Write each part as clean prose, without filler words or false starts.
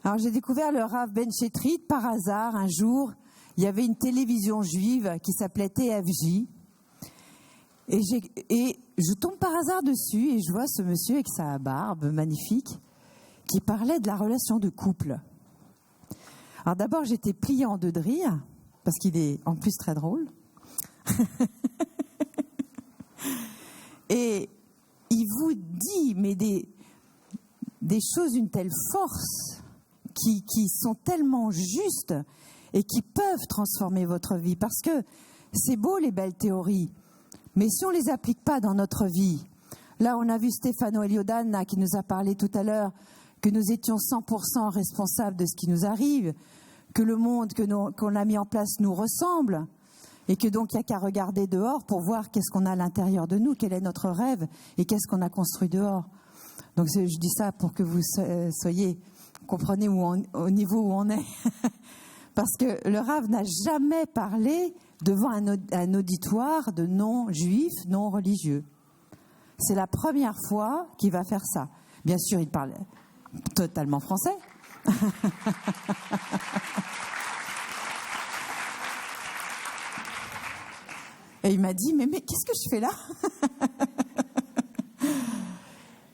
Alors j'ai découvert le Rav Ben Shetrit par hasard. Un jour, il y avait une télévision juive qui s'appelait TFJ. Et je tombe par hasard dessus et je vois ce monsieur avec sa barbe magnifique qui parlait de la relation de couple. Alors d'abord, j'étais pliée en deux de rire, parce qu'il est en plus très drôle. Et il vous dit, mais des choses d'une telle force qui sont tellement justes et qui peuvent transformer votre vie. Parce que c'est beau les belles théories, mais si on ne les applique pas dans notre vie, là on a vu Stefano Eliodan qui nous a parlé tout à l'heure que nous étions 100% responsables de ce qui nous arrive, que le monde qu'on a mis en place nous ressemble, et que donc il n'y a qu'à regarder dehors pour voir qu'est-ce qu'on a à l'intérieur de nous, quel est notre rêve et qu'est-ce qu'on a construit dehors. Donc je dis ça pour que vous comprenez au niveau où on est. Parce que le Rav n'a jamais parlé devant un auditoire de non-juifs, non-religieux. C'est la première fois qu'il va faire ça. Bien sûr, il parle totalement français. Et il m'a dit, mais qu'est-ce que je fais là?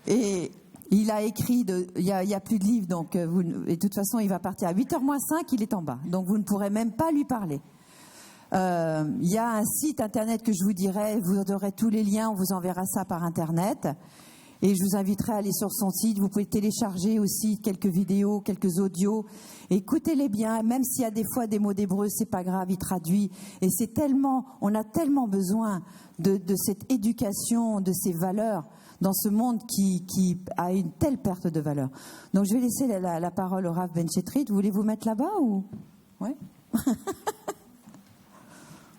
Et il a écrit, il y a plus de livres, donc et de toute façon, il va partir à 8h moins 5, il est en bas. Donc vous ne pourrez même pas lui parler. Il y a un site internet que je vous dirai, vous aurez tous les liens, on vous enverra ça par internet. Et je vous inviterai à aller sur son site. Vous pouvez télécharger aussi quelques vidéos, quelques audios. Écoutez-les bien, même s'il y a des fois des mots d'hébreu, c'est pas grave, il traduit. Et on a tellement besoin de cette éducation, de ces valeurs dans ce monde qui a une telle perte de valeur. Donc je vais laisser la parole au Rav Ben Shetrit. Voulez-vous mettre là-bas ou? Ouais.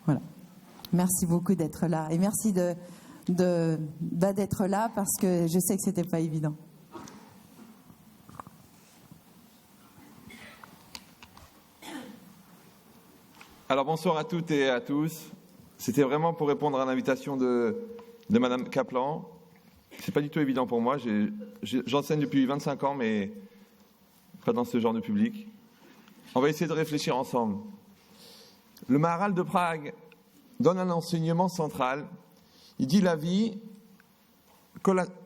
Voilà. Merci beaucoup d'être là et merci d'être là parce que je sais que c'était pas évident. Alors bonsoir à toutes et à tous. C'était vraiment pour répondre à l'invitation de Madame Kaplan. C'est pas du tout évident pour moi. J'enseigne depuis 25 ans, mais pas dans ce genre de public. On va essayer de réfléchir ensemble. Le Maharal de Prague donne un enseignement central. Il dit la vie,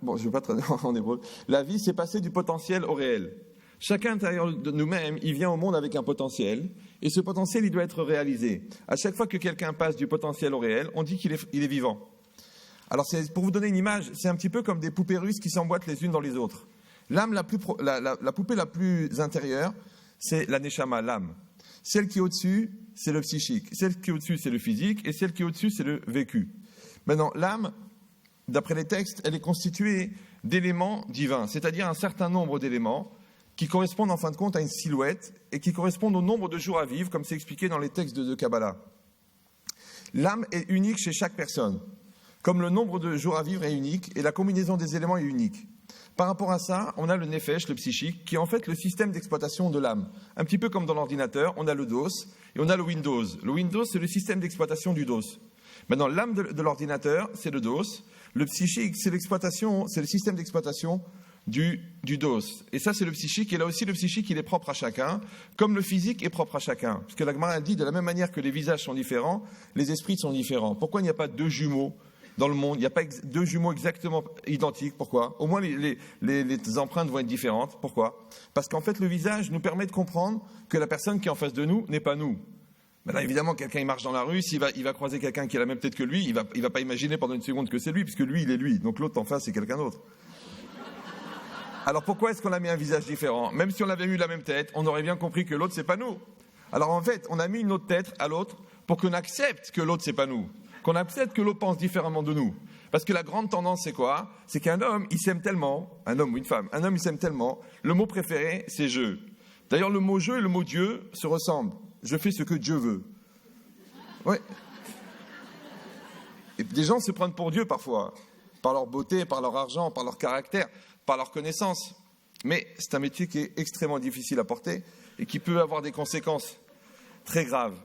bon, je ne vais pas traduire en hébreu. La vie, c'est passer du potentiel au réel. Chacun à l'intérieur de nous-mêmes, il vient au monde avec un potentiel, et ce potentiel, il doit être réalisé. À chaque fois que quelqu'un passe du potentiel au réel, on dit qu'il est vivant. Alors, pour vous donner une image, c'est un petit peu comme des poupées russes qui s'emboîtent les unes dans les autres. L'âme, la poupée la plus intérieure, c'est la neshama, l'âme. Celle qui est au-dessus, c'est le psychique. Celle qui est au-dessus, c'est le physique, et celle qui est au-dessus, c'est le vécu. Maintenant, l'âme, d'après les textes, elle est constituée d'éléments divins, c'est-à-dire un certain nombre d'éléments qui correspondent en fin de compte à une silhouette et qui correspondent au nombre de jours à vivre, comme c'est expliqué dans les textes de Kabbalah. L'âme est unique chez chaque personne, comme le nombre de jours à vivre est unique et la combinaison des éléments est unique. Par rapport à ça, on a le nefesh, le psychique, qui est en fait le système d'exploitation de l'âme. Un petit peu comme dans l'ordinateur, on a le DOS et on a le Windows. Le Windows, c'est le système d'exploitation du DOS. Maintenant, l'âme de l'ordinateur, c'est le DOS. Le psychique, c'est le système d'exploitation du DOS. Et ça, c'est le psychique. Et là aussi, le psychique, il est propre à chacun, comme le physique est propre à chacun. Parce que la Gemara dit, de la même manière que les visages sont différents, les esprits sont différents. Pourquoi il n'y a pas deux jumeaux dans le monde? Il n'y a pas deux jumeaux exactement identiques. Pourquoi? Au moins, les empreintes vont être différentes. Pourquoi? Parce qu'en fait, le visage nous permet de comprendre que la personne qui est en face de nous n'est pas nous. Maintenant, évidemment, quelqu'un il marche dans la rue, il va croiser quelqu'un qui a la même tête que lui, il va pas imaginer pendant une seconde que c'est lui, puisque lui, il est lui. Donc l'autre en face, c'est quelqu'un d'autre. Alors pourquoi est-ce qu'on a mis un visage différent? Même si on avait eu la même tête, on aurait bien compris que l'autre, c'est pas nous. Alors en fait, on a mis une autre tête à l'autre pour qu'on accepte que l'autre, c'est pas nous. Qu'on accepte que l'autre pense différemment de nous. Parce que la grande tendance, c'est quoi? C'est qu'un homme, il s'aime tellement, un homme ou une femme, un homme, il s'aime tellement, le mot préféré, c'est « je ». D'ailleurs, le mot « je » et le mot « Dieu » se ressemblent. Je fais ce que Dieu veut. Ouais. Et des gens se prennent pour Dieu parfois, par leur beauté, par leur argent, par leur caractère, par leur connaissance. Mais c'est un métier qui est extrêmement difficile à porter et qui peut avoir des conséquences très graves.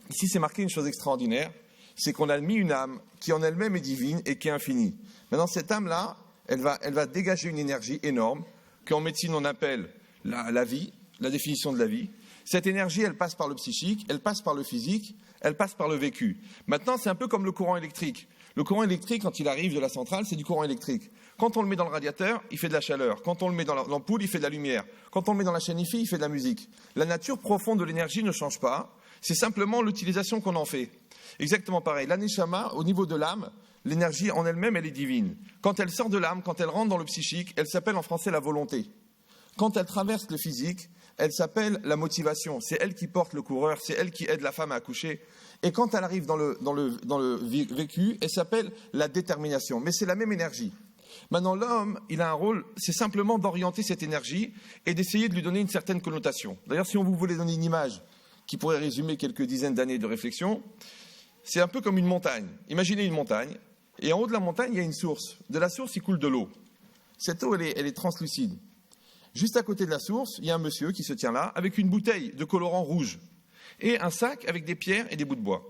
Ici, c'est marqué une chose extraordinaire, c'est qu'on a mis une âme qui en elle-même est divine et qui est infinie. Maintenant, cette âme-là, elle va dégager une énergie énorme qu'en médecine on appelle la vie, la définition de la vie. Cette énergie, elle passe par le psychique, elle passe par le physique, elle passe par le vécu. Maintenant, c'est un peu comme le courant électrique. Le courant électrique, quand il arrive de la centrale, c'est du courant électrique. Quand on le met dans le radiateur, il fait de la chaleur. Quand on le met dans l'ampoule, il fait de la lumière. Quand on le met dans la chaîne IFI, il fait de la musique. La nature profonde de l'énergie ne change pas. C'est simplement l'utilisation qu'on en fait. Exactement pareil. L'aneshama, au niveau de l'âme, l'énergie en elle-même, elle est divine. Quand elle sort de l'âme, quand elle rentre dans le psychique, elle s'appelle en français la volonté. Quand elle traverse le physique, elle s'appelle la motivation. C'est elle qui porte le coureur, c'est elle qui aide la femme à accoucher. Et quand elle arrive dans le vécu, elle s'appelle la détermination. Mais c'est la même énergie. Maintenant, l'homme, il a un rôle, c'est simplement d'orienter cette énergie et d'essayer de lui donner une certaine connotation. D'ailleurs, si on vous voulait donner une image qui pourrait résumer quelques dizaines d'années de réflexion, c'est un peu comme une montagne. Imaginez une montagne, et en haut de la montagne, il y a une source. De la source, il coule de l'eau. Cette eau, elle est translucide. Juste à côté de la source, il y a un monsieur qui se tient là, avec une bouteille de colorant rouge et un sac avec des pierres et des bouts de bois.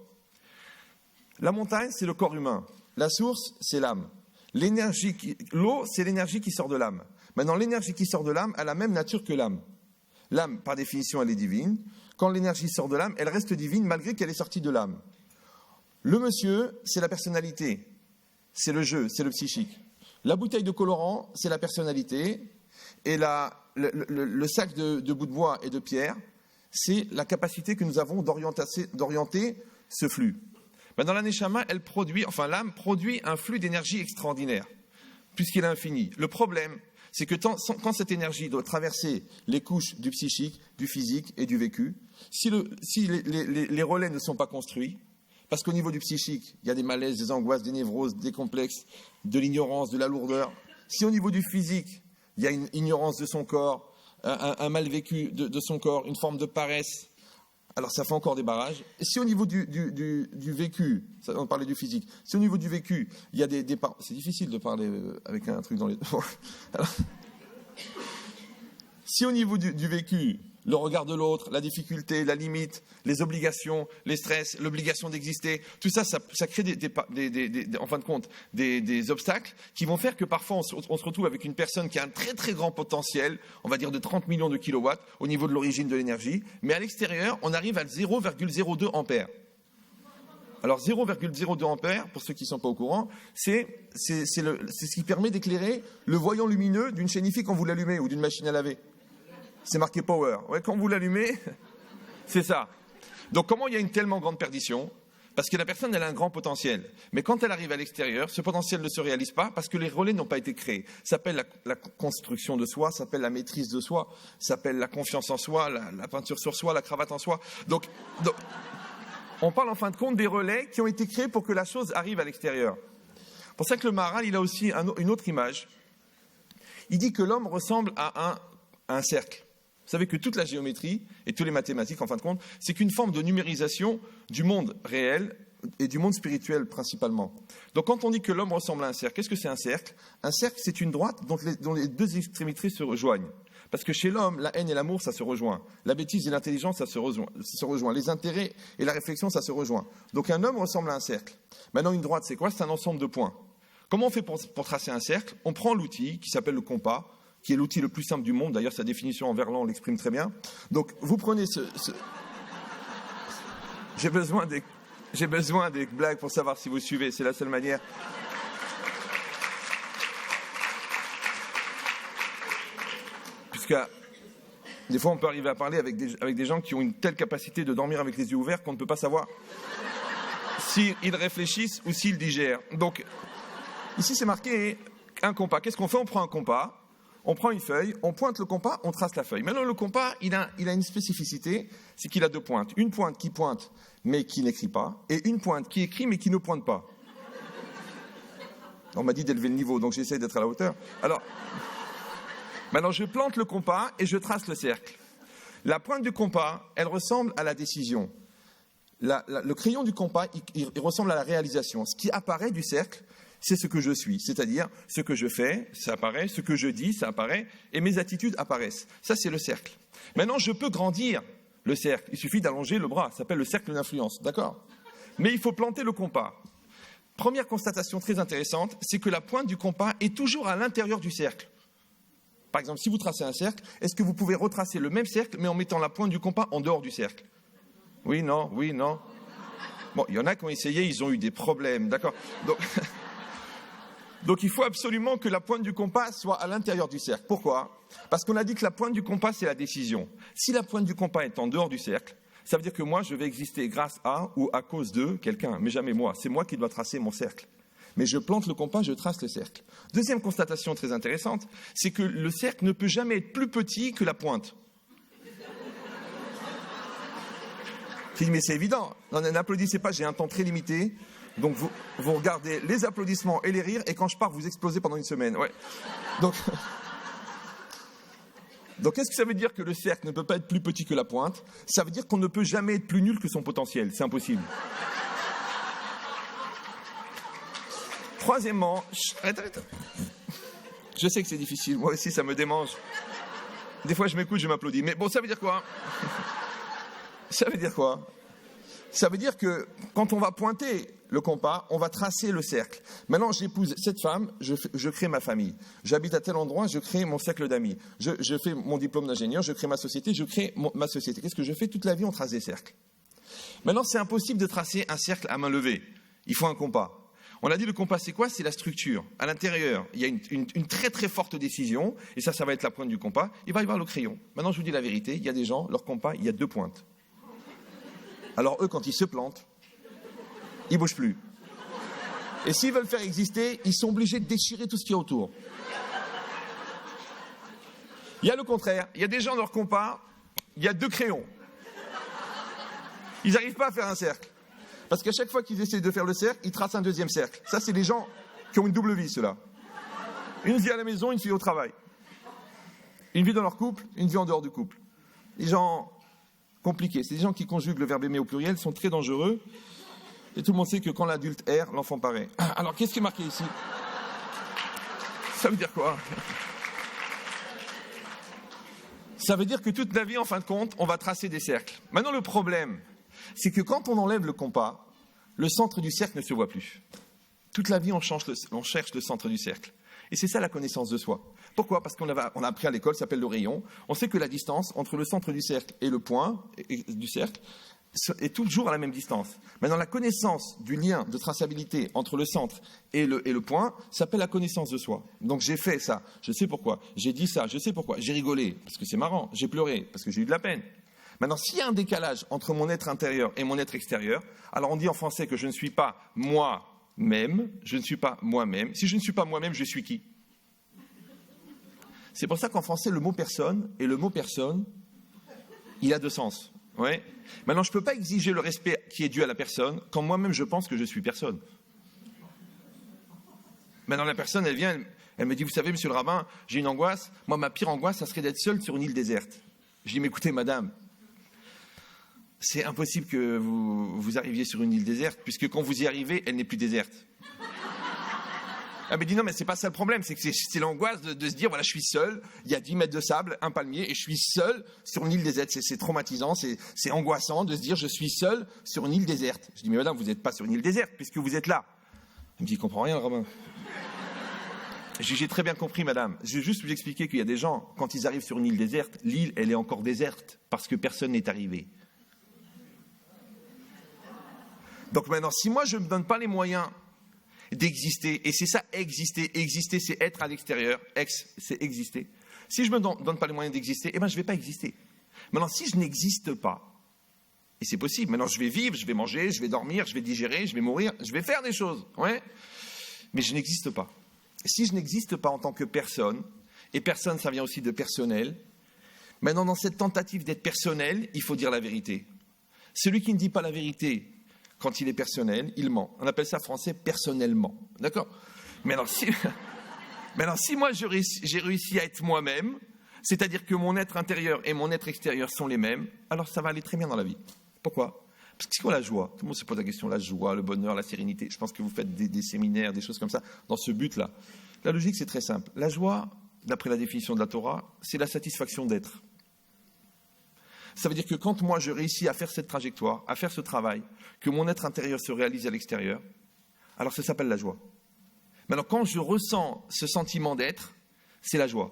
La montagne, c'est le corps humain. La source, c'est l'âme. L'eau, c'est l'énergie qui sort de l'âme. Maintenant, l'énergie qui sort de l'âme a la même nature que l'âme. L'âme, par définition, elle est divine. Quand l'énergie sort de l'âme, elle reste divine malgré qu'elle est sortie de l'âme. Le monsieur, c'est la personnalité. C'est le jeu, c'est le psychique. La bouteille de colorant, c'est la personnalité. Et le sac de bouts de bois et de pierre, c'est la capacité que nous avons d'orienter ce flux. Dans l'aneshama, l'âme produit un flux d'énergie extraordinaire, puisqu'il est infini. Le problème, c'est que quand cette énergie doit traverser les couches du psychique, du physique et du vécu, si les relais ne sont pas construits, parce qu'au niveau du psychique, il y a des malaises, des angoisses, des névroses, des complexes, de l'ignorance, de la lourdeur. Si au niveau du physique, il y a une ignorance de son corps, un mal vécu de son corps, une forme de paresse, alors ça fait encore des barrages. Et si au niveau du vécu, on parlait du physique, si au niveau du vécu, il y a des c'est difficile de parler avec un truc dans les... Alors, si au niveau du vécu, le regard de l'autre, la difficulté, la limite, les obligations, les stress, l'obligation d'exister, tout ça, ça crée en fin de compte des obstacles qui vont faire que parfois on se retrouve avec une personne qui a un très très grand potentiel, on va dire de 30 millions de kilowatts au niveau de l'origine de l'énergie, mais à l'extérieur, on arrive à 0,02 ampères. Alors 0,02 ampères, pour ceux qui ne sont pas au courant, c'est ce qui permet d'éclairer le voyant lumineux d'une chaîne IFI quand vous l'allumez ou d'une machine à laver. C'est marqué power. Ouais, quand vous l'allumez, c'est ça. Donc comment il y a une tellement grande perdition? Parce que la personne, elle a un grand potentiel. Mais quand elle arrive à l'extérieur, ce potentiel ne se réalise pas parce que les relais n'ont pas été créés. Ça s'appelle la construction de soi, ça s'appelle la maîtrise de soi, ça s'appelle la confiance en soi, la peinture sur soi, la cravate en soi. Donc, on parle en fin de compte des relais qui ont été créés pour que la chose arrive à l'extérieur. C'est pour ça que le Maharal, il a aussi une autre image. Il dit que l'homme ressemble à un cercle. Vous savez que toute la géométrie et toutes les mathématiques, en fin de compte, c'est qu'une forme de numérisation du monde réel et du monde spirituel principalement. Donc quand on dit que l'homme ressemble à un cercle, qu'est-ce que c'est un cercle? Un cercle, c'est une droite dont les deux extrémités se rejoignent. Parce que chez l'homme, la haine et l'amour, ça se rejoint. La bêtise et l'intelligence, ça se rejoint. Les intérêts et la réflexion, ça se rejoint. Donc un homme ressemble à un cercle. Maintenant, une droite, c'est quoi? C'est un ensemble de points. Comment on fait pour tracer un cercle? On prend l'outil qui s'appelle le compas, qui est l'outil le plus simple du monde. D'ailleurs, sa définition en verlan l'exprime très bien. Donc, vous prenez J'ai besoin des blagues pour savoir si vous suivez. C'est la seule manière. Puisque des fois, on peut arriver à parler avec des gens qui ont une telle capacité de dormir avec les yeux ouverts qu'on ne peut pas savoir s'ils réfléchissent ou s'ils digèrent. Donc, ici, c'est marqué un compas. Qu'est-ce qu'on fait? On prend un compas. On prend une feuille, on pointe le compas, on trace la feuille. Maintenant, le compas, il a une spécificité, c'est qu'il a deux pointes. Une pointe qui pointe, mais qui n'écrit pas, et une pointe qui écrit, mais qui ne pointe pas. On m'a dit d'élever le niveau, donc j'essaie d'être à la hauteur. Alors, maintenant, je plante le compas et je trace le cercle. La pointe du compas, elle ressemble à la décision. Le crayon du compas, il ressemble à la réalisation. Ce qui apparaît du cercle, c'est ce que je suis, c'est-à-dire ce que je fais, ça apparaît, ce que je dis, ça apparaît, et mes attitudes apparaissent. Ça, c'est le cercle. Maintenant, je peux grandir le cercle. Il suffit d'allonger le bras. Ça s'appelle le cercle d'influence, d'accord? Mais il faut planter le compas. Première constatation très intéressante, c'est que la pointe du compas est toujours à l'intérieur du cercle. Par exemple, si vous tracez un cercle, est-ce que vous pouvez retracer le même cercle, mais en mettant la pointe du compas en dehors du cercle? Oui, non, oui, non. Bon, il y en a qui ont essayé, ils ont eu des problèmes, d'accord? Donc il faut absolument que la pointe du compas soit à l'intérieur du cercle. Pourquoi? Parce qu'on a dit que la pointe du compas, c'est la décision. Si la pointe du compas est en dehors du cercle, ça veut dire que moi, je vais exister grâce à ou à cause de quelqu'un, mais jamais moi. C'est moi qui dois tracer mon cercle. Mais je plante le compas, je trace le cercle. Deuxième constatation très intéressante, c'est que le cercle ne peut jamais être plus petit que la pointe. Je dis, mais c'est évident. Non, n'applaudissez pas, j'ai un temps très limité. Donc vous regardez les applaudissements et les rires, et quand je pars, vous explosez pendant une semaine. Ouais. Donc qu'est-ce que ça veut dire que le cercle ne peut pas être plus petit que la pointe? Ça veut dire qu'on ne peut jamais être plus nul que son potentiel. C'est impossible. Troisièmement, arrête. Je sais que c'est difficile, moi aussi ça me démange. Des fois je m'écoute, je m'applaudis. Mais bon, ça veut dire quoi? Ça veut dire quoi? Ça veut dire que quand on va pointer le compas, on va tracer le cercle. Maintenant, j'épouse cette femme, je crée ma famille. J'habite à tel endroit, je crée mon cercle d'amis. Je fais mon diplôme d'ingénieur, je crée ma société, je crée ma société. Qu'est-ce que je fais? Toute la vie, on trace des cercles. Maintenant, c'est impossible de tracer un cercle à main levée. Il faut un compas. On a dit le compas, c'est quoi? C'est la structure. À l'intérieur, il y a une très très forte décision, et ça va être la pointe du compas. Il va y avoir le crayon. Maintenant, je vous dis la vérité, il y a des gens, leur compas, il y a 2 pointes. Alors eux, quand ils se plantent, ils ne bougent plus. Et s'ils veulent faire exister, ils sont obligés de déchirer tout ce qu'il y a autour. Il y a le contraire. Il y a des gens, leur compas, il y a 2 crayons. Ils n'arrivent pas à faire un cercle. Parce qu'à chaque fois qu'ils essaient de faire le cercle, ils tracent un deuxième cercle. Ça, c'est les gens qui ont une double vie, ceux-là. Une vie à la maison, une vie au travail. Une vie dans leur couple, une vie en dehors du couple. Les gens compliqués. C'est des gens qui conjuguent le verbe aimer au pluriel, sont très dangereux. Et tout le monde sait que quand l'adulte erre, l'enfant paraît. Alors, qu'est-ce qui est marqué ici? Ça veut dire quoi? Ça veut dire que toute la vie, en fin de compte, on va tracer des cercles. Maintenant, le problème, c'est que quand on enlève le compas, le centre du cercle ne se voit plus. Toute la vie, on cherche le centre du cercle. Et c'est ça la connaissance de soi. Pourquoi? Parce qu'on a appris à l'école, ça s'appelle le rayon. On sait que la distance entre le centre du cercle et le point du cercle est toujours à la même distance. Maintenant, la connaissance du lien de traçabilité entre le centre et le point s'appelle la connaissance de soi. Donc j'ai fait ça, je sais pourquoi. J'ai dit ça, je sais pourquoi. J'ai rigolé, parce que c'est marrant. J'ai pleuré, parce que j'ai eu de la peine. Maintenant, s'il y a un décalage entre mon être intérieur et mon être extérieur, alors on dit en français que je ne suis pas moi-même, je ne suis pas moi-même. Si je ne suis pas moi-même, je suis qui? C'est pour ça qu'en français, le mot personne et le mot personne, il a 2 sens. Ouais. Maintenant, je ne peux pas exiger le respect qui est dû à la personne quand moi-même je pense que je suis personne. Maintenant, la personne, elle vient, elle me dit, vous savez, monsieur le rabbin, j'ai une angoisse. Moi, ma pire angoisse, ça serait d'être seul sur une île déserte. Je dis, mais écoutez, madame, c'est impossible que vous arriviez sur une île déserte, puisque quand vous y arrivez, elle n'est plus déserte. Elle me dit, non, mais c'est pas ça le problème, c'est que c'est l'angoisse de se dire, voilà, je suis seul, il y a 10 mètres de sable, un palmier, et je suis seul sur une île déserte. C'est traumatisant, c'est angoissant de se dire, je suis seul sur une île déserte. Je dis, mais madame, vous n'êtes pas sur une île déserte, puisque vous êtes là. Elle me dit, il comprend rien, le rabbin. J'ai très bien compris, madame. Je vais juste vous expliquer qu'il y a des gens, quand ils arrivent sur une île déserte, l'île, elle est encore déserte, parce que personne n'est arrivé. Donc maintenant, si moi, je ne me donne pas les moyens d'exister, et c'est ça, exister, c'est être à l'extérieur, c'est exister. Si je ne me donne pas les moyens d'exister, eh ben, je ne vais pas exister. Maintenant, si je n'existe pas, et c'est possible, maintenant je vais vivre, je vais manger, je vais dormir, je vais digérer, je vais mourir, je vais faire des choses, ouais, mais je n'existe pas. Si je n'existe pas en tant que personne, et personne, ça vient aussi de personnel, maintenant, dans cette tentative d'être personnel, il faut dire la vérité. Celui qui ne dit pas la vérité, quand il est personnel, il ment. On appelle ça en français personnellement. D'accord? Maintenant, si moi j'ai réussi à être moi-même, c'est-à-dire que mon être intérieur et mon être extérieur sont les mêmes, alors ça va aller très bien dans la vie. Pourquoi? Parce que c'est quoi la joie? Tout le monde se pose la question, la joie, le bonheur, la sérénité. Je pense que vous faites des séminaires, des choses comme ça, dans ce but-là. La logique, c'est très simple. La joie, d'après la définition de la Torah, c'est la satisfaction d'être. Ça veut dire que quand moi je réussis à faire cette trajectoire, à faire ce travail, que mon être intérieur se réalise à l'extérieur, alors ça s'appelle la joie. Maintenant, quand je ressens ce sentiment d'être, c'est la joie.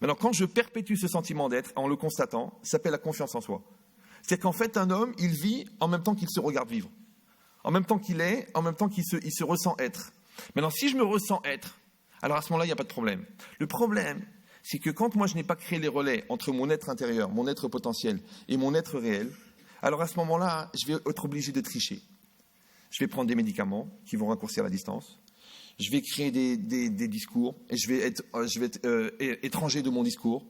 Maintenant, quand je perpétue ce sentiment d'être en le constatant, ça s'appelle la confiance en soi. C'est qu'en fait, un homme, il vit en même temps qu'il se regarde vivre. En même temps qu'il est, en même temps qu'il se ressent être. Maintenant, si je me ressens être, alors à ce moment-là, il n'y a pas de problème. Le problème, c'est que quand moi, je n'ai pas créé les relais entre mon être intérieur, mon être potentiel et mon être réel, alors à ce moment-là, je vais être obligé de tricher. Je vais prendre des médicaments qui vont raccourcir la distance. Je vais créer des discours et je vais être étranger de mon discours.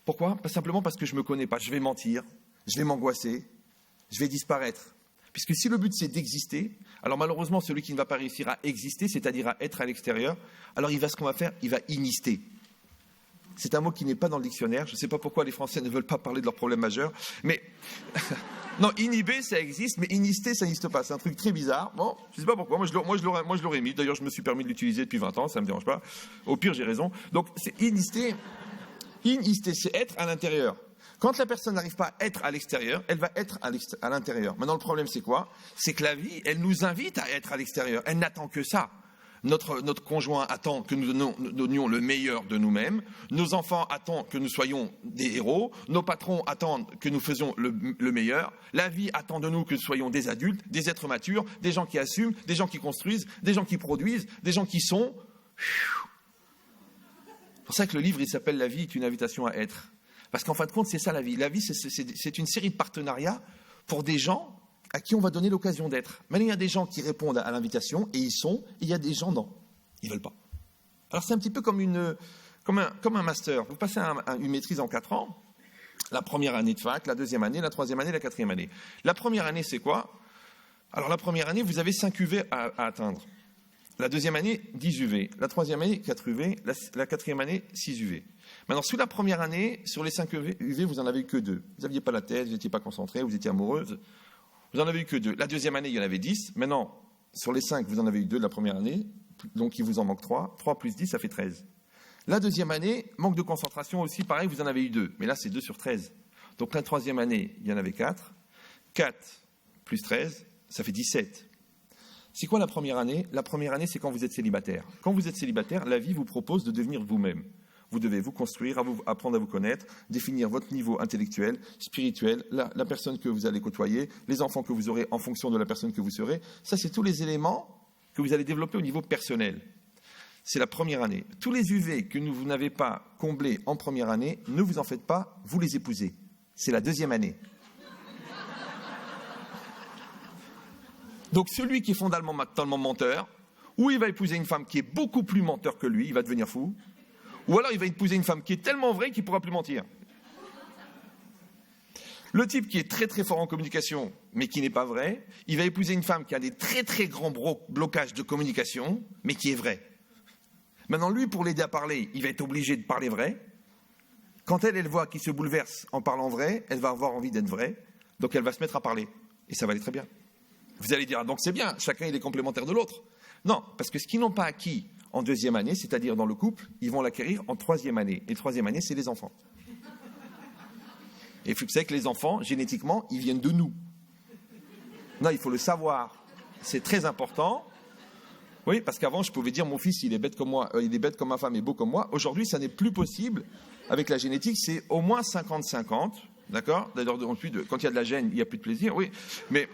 Pourquoi ? Pas simplement parce que je ne me connais pas. Je vais mentir, je vais m'angoisser, je vais disparaître. Puisque si le but c'est d'exister, alors malheureusement celui qui ne va pas réussir à exister, c'est-à-dire à être à l'extérieur, alors ce qu'on va faire, il va inister. C'est un mot qui n'est pas dans le dictionnaire. Je ne sais pas pourquoi les Français ne veulent pas parler de leurs problèmes majeurs, mais non, inhiber, ça existe, mais inister, ça n'existe pas. C'est un truc très bizarre. Bon, je ne sais pas pourquoi. Moi, je l'aurais mis. D'ailleurs, je me suis permis de l'utiliser depuis 20 ans. Ça ne me dérange pas. Au pire, j'ai raison. Donc, c'est inister. Inister, c'est être à l'intérieur. Quand la personne n'arrive pas à être à l'extérieur, elle va être à l'intérieur. Maintenant, le problème, c'est quoi ? C'est que la vie, elle nous invite à être à l'extérieur. Elle n'attend que ça. Notre conjoint attend que nous donnions le meilleur de nous-mêmes. Nos enfants attendent que nous soyons des héros. Nos patrons attendent que nous faisions le meilleur. La vie attend de nous que nous soyons des adultes, des êtres matures, des gens qui assument, des gens qui construisent, des gens qui produisent, des gens qui sont. C'est pour ça que le livre, il s'appelle « La vie est une invitation à être ». Parce qu'en fin de compte, c'est ça la vie. La vie, c'est une série de partenariats pour des gens à qui on va donner l'occasion d'être. Maintenant, il y a des gens qui répondent à l'invitation et ils sont, et il y a des gens non, ils ne veulent pas. Alors c'est un petit peu comme un master. Vous passez une maîtrise en 4 ans, la première année de fac, la deuxième année, la troisième année, la quatrième année. La première année, c'est quoi ? Alors la première année, vous avez 5 UV à atteindre. La deuxième année, 10 UV. La troisième année, 4 UV. La quatrième année, 6 UV. Maintenant, sous la première année, sur les 5 UV, vous n'en avez eu que 2. Vous n'aviez pas la tête, vous n'étiez pas concentré, vous étiez amoureuse. Vous n'en avez eu que 2. La deuxième année, il y en avait 10. Maintenant, sur les 5, vous en avez eu 2 de la première année. Donc, il vous en manque 3. 3 plus 10, ça fait 13. La deuxième année, manque de concentration aussi, pareil, vous en avez eu 2. Mais là, c'est 2 sur 13. Donc, la troisième année, il y en avait 4. 4 plus 13, ça fait 17. C'est quoi la première année ? La première année, c'est quand vous êtes célibataire. Quand vous êtes célibataire, la vie vous propose de devenir vous-même. Vous devez vous construire, apprendre à vous connaître, définir votre niveau intellectuel, spirituel, la personne que vous allez côtoyer, les enfants que vous aurez en fonction de la personne que vous serez. Ça, c'est tous les éléments que vous allez développer au niveau personnel. C'est la première année. Tous les UV que vous n'avez pas comblés en première année, ne vous en faites pas, vous les épousez. C'est la deuxième année. Donc celui qui est fondamentalement menteur, ou il va épouser une femme qui est beaucoup plus menteur que lui, il va devenir fou, ou alors il va épouser une femme qui est tellement vraie qu'il ne pourra plus mentir. Le type qui est très très fort en communication, mais qui n'est pas vrai, il va épouser une femme qui a des très très grands blocages de communication, mais qui est vraie. Maintenant, lui, pour l'aider à parler, il va être obligé de parler vrai. Quand elle voit qu'il se bouleverse en parlant vrai, elle va avoir envie d'être vraie, donc elle va se mettre à parler. Et ça va aller très bien. Vous allez dire, ah, donc c'est bien, chacun il est complémentaire de l'autre. Non, parce que ce qu'ils n'ont pas acquis en deuxième année, c'est-à-dire dans le couple, ils vont l'acquérir en troisième année. Et troisième année, c'est les enfants. Et vous savez que les enfants, génétiquement, ils viennent de nous. Non, il faut le savoir. C'est très important. Oui, parce qu'avant, je pouvais dire, mon fils, il est bête comme moi, il est bête comme ma femme et beau comme moi. Aujourd'hui, ça n'est plus possible. Avec la génétique, c'est au moins 50-50. D'accord ? D'ailleurs, quand il y a de la gêne, il n'y a plus de plaisir. Oui, mais...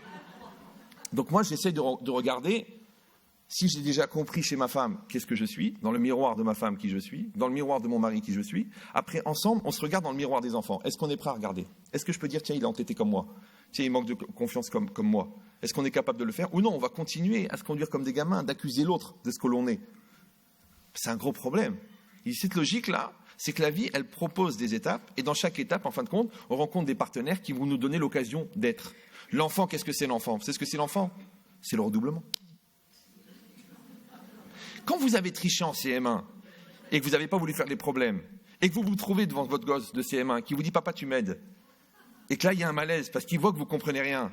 Donc moi, j'essaie de regarder si j'ai déjà compris chez ma femme qu'est-ce que je suis, dans le miroir de ma femme qui je suis, dans le miroir de mon mari qui je suis. Après, ensemble, on se regarde dans le miroir des enfants. Est-ce qu'on est prêt à regarder ? Est-ce que je peux dire, tiens, il est entêté comme moi ? Tiens, il manque de confiance comme moi ? Est-ce qu'on est capable de le faire ? Ou non, on va continuer à se conduire comme des gamins, d'accuser l'autre de ce que l'on est. C'est un gros problème. Et cette logique-là, c'est que la vie, elle propose des étapes, et dans chaque étape, en fin de compte, on rencontre des partenaires qui vont nous donner l'occasion d'être. L'enfant, qu'est-ce que c'est l'enfant ? Vous savez ce que c'est l'enfant ? C'est le redoublement. Quand vous avez triché en CM1 et que vous n'avez pas voulu faire les problèmes, et que vous vous trouvez devant votre gosse de CM1 qui vous dit « Papa, tu m'aides », et que là, il y a un malaise parce qu'il voit que vous ne comprenez rien,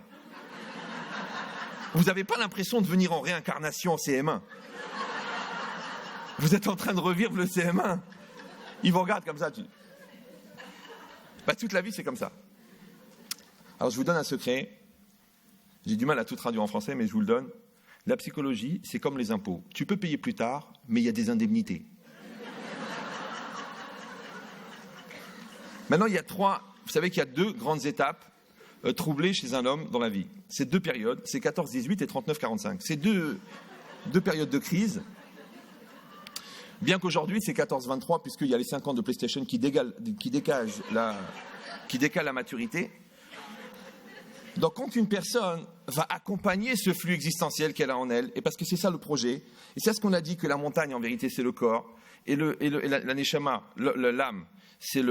vous n'avez pas l'impression de venir en réincarnation en CM1. Vous êtes en train de revivre le CM1. Il vous regarde comme ça. Toute la vie, c'est comme ça. Alors, je vous donne un secret. J'ai du mal à tout traduire en français, mais je vous le donne. La psychologie, c'est comme les impôts. Tu peux payer plus tard, mais il y a des indemnités. Maintenant, vous savez qu'il y a 2 grandes étapes troublées chez un homme dans la vie. Ces 2 périodes, c'est 14-18 et 39-45. C'est deux périodes de crise. Bien qu'aujourd'hui, c'est 14-23, puisqu'il y a les 5 ans de PlayStation qui décalent la maturité. Donc, quand une personne va accompagner ce flux existentiel qu'elle a en elle, et parce que c'est ça le projet, et c'est ce qu'on a dit que la montagne, en vérité, c'est le corps, et la neshama, l'âme, c'est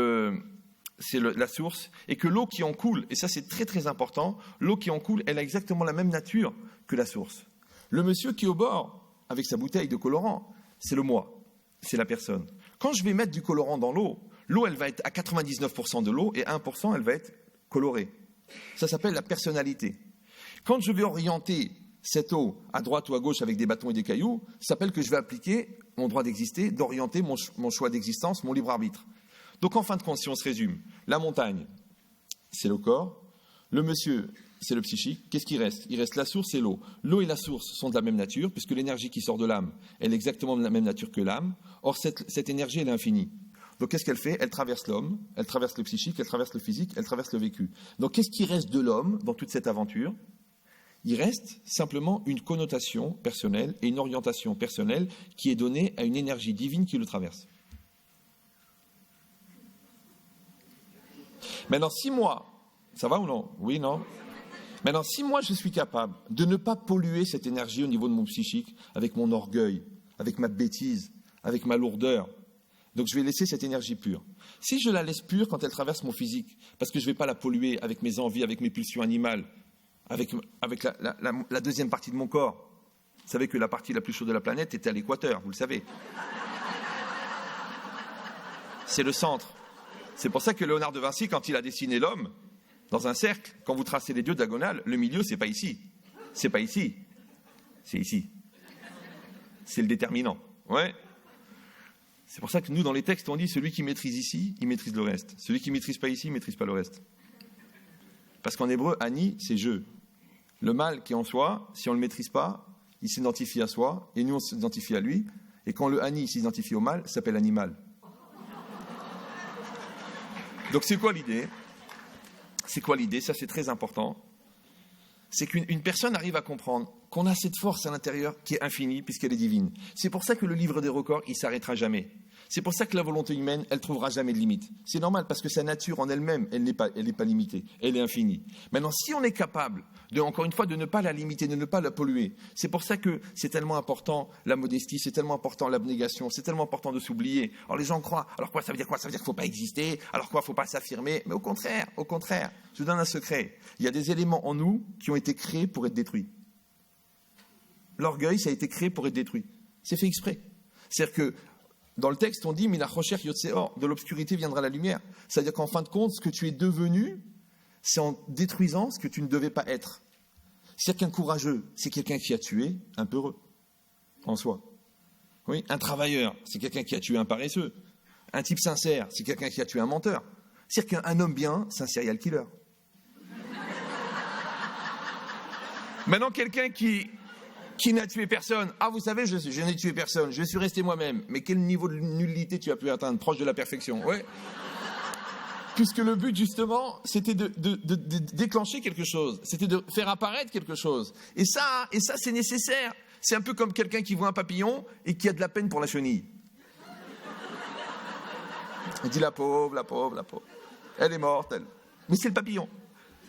la source, et que l'eau qui en coule, et ça c'est très très important, l'eau qui en coule, elle a exactement la même nature que la source. Le monsieur qui est au bord, avec sa bouteille de colorant, c'est le moi, c'est la personne. Quand je vais mettre du colorant dans l'eau, elle va être à 99% de l'eau, et 1% elle va être colorée. Ça s'appelle la personnalité. Quand je vais orienter cette eau à droite ou à gauche avec des bâtons et des cailloux, ça s'appelle que je vais appliquer mon droit d'exister, d'orienter mon choix d'existence, mon libre arbitre. Donc en fin de compte, si on se résume, la montagne, c'est le corps, le monsieur, c'est le psychique. Qu'est-ce qui reste ? Il reste la source et l'eau. L'eau et la source sont de la même nature, puisque l'énergie qui sort de l'âme, elle est exactement de la même nature que l'âme. Or, cette énergie, elle est infinie. Donc qu'est-ce qu'elle fait ? Elle traverse l'homme, elle traverse le psychique, elle traverse le physique, elle traverse le vécu. Donc qu'est-ce qui reste de l'homme dans toute cette aventure ? Il reste simplement une connotation personnelle et une orientation personnelle qui est donnée à une énergie divine qui le traverse. Maintenant, si moi, ça va ou non ? Oui, non ? Maintenant, si moi je suis capable de ne pas polluer cette énergie au niveau de mon psychique avec mon orgueil, avec ma bêtise, avec ma lourdeur, donc je vais laisser cette énergie pure. Si je la laisse pure quand elle traverse mon physique, parce que je ne vais pas la polluer avec mes envies, avec mes pulsions animales, avec la deuxième partie de mon corps. Vous savez que la partie la plus chaude de la planète était à l'équateur, vous le savez. C'est le centre. C'est pour ça que Léonard de Vinci, quand il a dessiné l'homme, dans un cercle, quand vous tracez les 2 diagonales, le milieu, c'est pas ici. C'est pas ici. C'est ici. C'est le déterminant. Ouais. C'est pour ça que nous, dans les textes, on dit celui qui maîtrise ici, il maîtrise le reste. Celui qui ne maîtrise pas ici, il ne maîtrise pas le reste. Parce qu'en hébreu, ani, c'est je. Le mal qui est en soi, si on ne le maîtrise pas, il s'identifie à soi, et nous, on s'identifie à lui. Et quand le ani s'identifie au mal, ça s'appelle animal. Donc c'est quoi l'idée ? Ça, c'est très important. C'est qu'une personne arrive à comprendre qu'on a cette force à l'intérieur qui est infinie puisqu'elle est divine. C'est pour ça que le livre des records, il ne s'arrêtera jamais. C'est pour ça que la volonté humaine, elle ne trouvera jamais de limite. C'est normal parce que sa nature en elle-même, elle n'est pas limitée, elle est infinie. Maintenant, si on est capable, encore une fois, de ne pas la limiter, de ne pas la polluer, c'est pour ça que c'est tellement important la modestie, c'est tellement important l'abnégation, c'est tellement important de s'oublier. Alors les gens croient, alors quoi, ça veut dire quoi ? Ça veut dire qu'il ne faut pas exister, alors quoi, il ne faut pas s'affirmer. Mais au contraire, je vous donne un secret. Il y a des éléments en nous qui ont été créés pour être détruits. L'orgueil, ça a été créé pour être détruit. C'est fait exprès. C'est-à-dire que dans le texte, on dit « Mina chocher yotseor » de l'obscurité viendra la lumière. C'est-à-dire qu'en fin de compte, ce que tu es devenu, c'est en détruisant ce que tu ne devais pas être. C'est-à-dire qu'un courageux, c'est quelqu'un qui a tué un peureux, en soi. Oui, un travailleur, c'est quelqu'un qui a tué un paresseux. Un type sincère, c'est quelqu'un qui a tué un menteur. C'est-à-dire qu'un homme bien, c'est un serial killer. Maintenant, quelqu'un qui n'a tué personne. Ah, vous savez, je n'ai tué personne. Je suis resté moi-même. Mais quel niveau de nullité tu as pu atteindre ? Proche de la perfection. Ouais. Puisque le but, justement, c'était de déclencher quelque chose. C'était de faire apparaître quelque chose. Et ça, c'est nécessaire. C'est un peu comme quelqu'un qui voit un papillon et qui a de la peine pour la chenille. Il dit la pauvre. Elle est morte, elle. Mais c'est le papillon.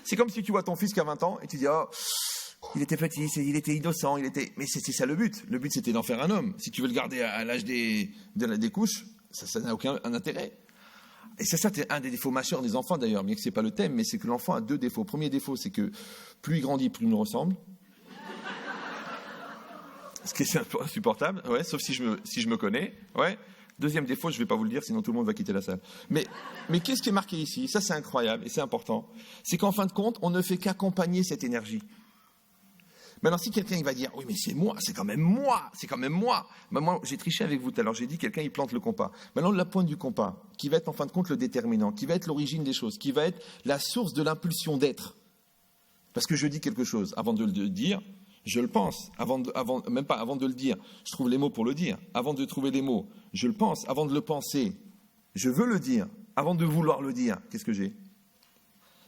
C'est comme si tu vois ton fils qui a 20 ans et tu dis « Oh, il était petit, il était innocent, Mais c'était ça le but. Le but, c'était d'en faire un homme. Si tu veux le garder à l'âge des couches, ça n'a aucun intérêt. Et ça, c'est un des défauts majeurs des enfants, d'ailleurs, bien que ce n'est pas le thème, mais c'est que l'enfant a 2 défauts. Premier défaut, c'est que plus il grandit, plus il nous ressemble. Ce qui est insupportable, ouais, sauf si je me connais. Ouais. Deuxième défaut, je ne vais pas vous le dire, sinon tout le monde va quitter la salle. Mais qu'est-ce qui est marqué ici ? Ça, c'est incroyable et c'est important. C'est qu'en fin de compte, on ne fait qu'accompagner cette énergie. Maintenant, si quelqu'un il va dire « Oui, mais c'est moi, c'est quand même moi !» Ben, moi, j'ai triché avec vous tout à l'heure. J'ai dit quelqu'un, il plante le compas. Maintenant, la pointe du compas, qui va être en fin de compte le déterminant, qui va être l'origine des choses, qui va être la source de l'impulsion d'être. Parce que je dis quelque chose, avant de le dire, je le pense. Même pas avant de le dire, je trouve les mots pour le dire. Avant de trouver les mots, je le pense. Avant de le penser, je veux le dire. avant de vouloir le dire, qu'est-ce que j'ai?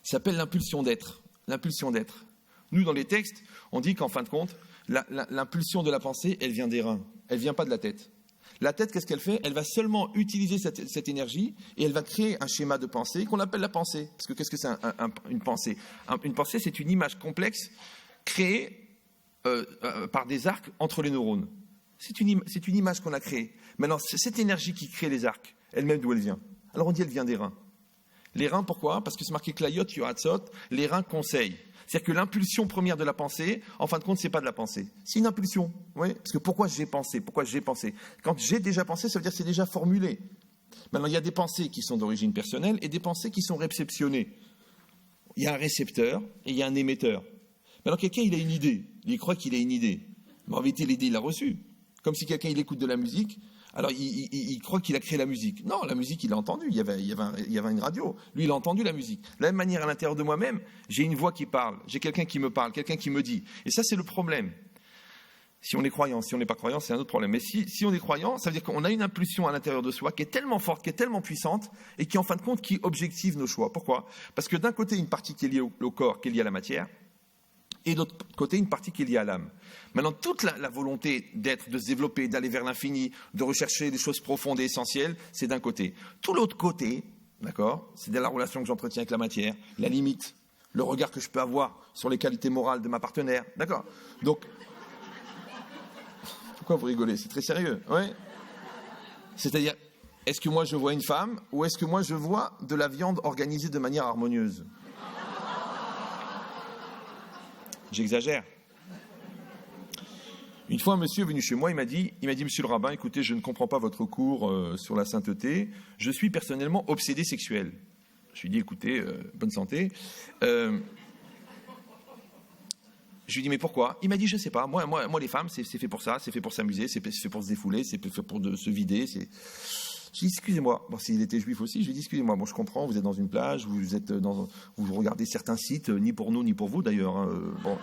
Ça s'appelle l'impulsion d'être. L'impulsion d'être. Nous, dans les textes, on dit qu'en fin de compte, l'impulsion de la pensée, elle vient des reins. Elle ne vient pas de la tête. La tête, qu'est-ce qu'elle fait? Elle va seulement utiliser cette énergie et elle va créer un schéma de pensée qu'on appelle la pensée. Parce que qu'est-ce que c'est une pensée? Une pensée, c'est une image complexe créée par des arcs entre les neurones. C'est une image qu'on a créée. Maintenant, cette énergie qui crée les arcs, elle-même, d'où elle vient? Alors on dit elle vient des reins. Les reins, pourquoi? Parce que c'est marqué Klayot, Yohatzot, les reins conseillent. C'est-à-dire que l'impulsion première de la pensée, en fin de compte, ce n'est pas de la pensée. C'est une impulsion. Oui, parce que pourquoi j'ai pensé? Quand j'ai déjà pensé, ça veut dire que c'est déjà formulé. Maintenant, il y a des pensées qui sont d'origine personnelle et des pensées qui sont réceptionnées. Il y a un récepteur et il y a un émetteur. Alors quelqu'un, il a une idée. Il croit qu'il a une idée. Mais en vérité, l'idée, il l'a reçue. Comme si quelqu'un, il écoute de la musique. Alors, il croit qu'il a créé la musique. Non, la musique, il l'a entendue. Il y avait une radio. Lui, il a entendu la musique. De la même manière, à l'intérieur de moi-même, j'ai une voix qui parle. J'ai quelqu'un qui me parle, quelqu'un qui me dit. Et ça, c'est le problème. Si on est croyant, si on n'est pas croyant, c'est un autre problème. Mais si on est croyant, ça veut dire qu'on a une impulsion à l'intérieur de soi qui est tellement forte, qui est tellement puissante, et qui, en fin de compte, qui objective nos choix. Pourquoi? Parce que d'un côté, une partie qui est liée au corps, qui est liée à la matière, et de l'autre côté, une partie qui est liée à l'âme. Maintenant, toute la volonté d'être, de se développer, d'aller vers l'infini, de rechercher des choses profondes et essentielles, c'est d'un côté. Tout l'autre côté, d'accord, c'est de la relation que j'entretiens avec la matière, la limite, le regard que je peux avoir sur les qualités morales de ma partenaire, d'accord? Donc, pourquoi vous rigolez? C'est très sérieux, oui. C'est-à-dire, est-ce que moi je vois une femme ou est-ce que moi je vois de la viande organisée de manière harmonieuse? J'exagère. Une fois, un monsieur est venu chez moi, il m'a dit, monsieur le rabbin, écoutez, je ne comprends pas votre cours sur la sainteté, je suis personnellement obsédé sexuel. Je lui ai dit, écoutez, bonne santé. Je lui ai dit, mais pourquoi? Il m'a dit, je ne sais pas, moi les femmes, c'est fait pour ça, c'est fait pour s'amuser, c'est fait pour se défouler, c'est fait pour se vider. Je lui ai dit, excusez-moi, bon, s'il était juif aussi, je lui ai dit, excusez-moi, bon, je comprends, vous êtes dans une plage, vous regardez certains sites, ni pour nous, ni pour vous d'ailleurs. Hein, bon.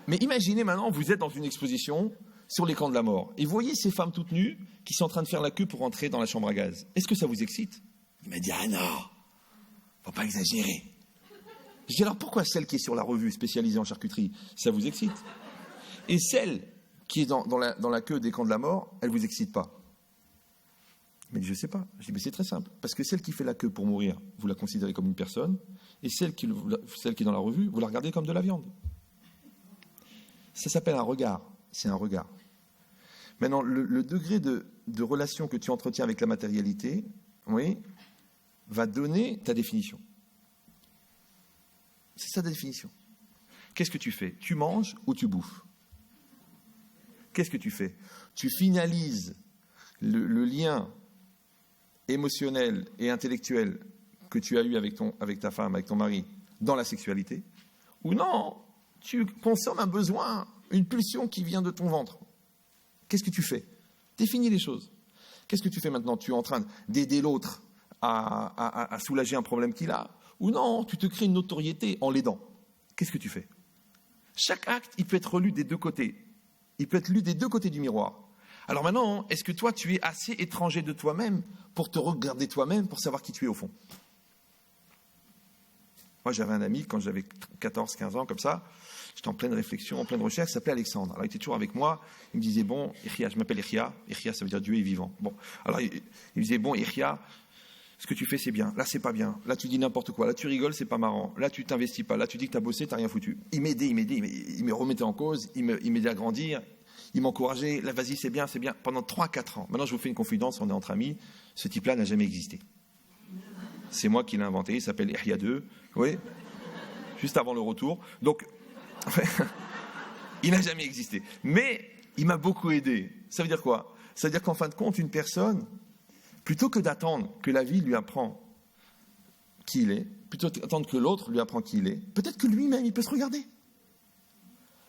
Mais imaginez maintenant, vous êtes dans une exposition sur les camps de la mort, et vous voyez ces femmes toutes nues qui sont en train de faire la queue pour entrer dans la chambre à gaz. Est-ce que ça vous excite? Il m'a dit, ah non, faut pas exagérer. Je dis, alors pourquoi celle qui est sur la revue spécialisée en charcuterie, ça vous excite? Et celle qui est dans la queue des camps de la mort, elle vous excite pas? Il m'a dit, je sais pas. Je dis, mais c'est très simple. Parce que celle qui fait la queue pour mourir, vous la considérez comme une personne, et celle qui est dans la revue, vous la regardez comme de la viande. Ça s'appelle un regard. C'est un regard. Maintenant, le degré de relation que tu entretiens avec la matérialité, oui, va donner ta définition. C'est ça ta définition. Qu'est-ce que tu fais? Tu manges ou tu bouffes? Qu'est-ce que tu fais? Tu finalises le lien émotionnel et intellectuel que tu as eu avec ta femme, avec ton mari, dans la sexualité, ou non, tu consommes un besoin, une pulsion qui vient de ton ventre. Qu'est-ce que tu fais? Définis les choses. Qu'est-ce que tu fais maintenant? Tu es en train d'aider l'autre à soulager un problème qu'il a, ou non, tu te crées une notoriété en l'aidant. Qu'est-ce que tu fais? Chaque acte, il peut être lu des deux côtés. Il peut être lu des deux côtés du miroir. Alors maintenant, est-ce que toi, tu es assez étranger de toi-même pour te regarder toi-même, pour savoir qui tu es au fond? Moi, j'avais un ami, quand j'avais 14, 15 ans, comme ça, j'étais en pleine réflexion, en pleine recherche, il s'appelait Alexandre. Alors, il était toujours avec moi, il me disait, bon, Iria, je m'appelle Iria, Iria, ça veut dire Dieu est vivant. Bon, alors, il me disait, bon, Iria, ce que tu fais, c'est bien. Là, c'est pas bien. Là, tu dis n'importe quoi. Là, tu rigoles, c'est pas marrant. Là, tu t'investis pas. Là, tu dis que tu as bossé, tu n'as rien foutu. Il m'aidait. Il me remettait en cause. Il m'aidait à grandir. Il m'encourageait. Là, vas-y, c'est bien. Pendant 3-4 ans. Maintenant, je vous fais une confidence. On est entre amis. Ce type-là n'a jamais existé. C'est moi qui l'ai inventé. Il s'appelle Ihya 2. Oui. Juste avant le retour. Donc, il n'a jamais existé. Mais il m'a beaucoup aidé. Ça veut dire quoi? Ça veut dire qu'en fin de compte, une personne, plutôt que d'attendre que la vie lui apprend qui il est, plutôt qu'attendre que l'autre lui apprend qui il est, peut-être que lui-même, il peut se regarder.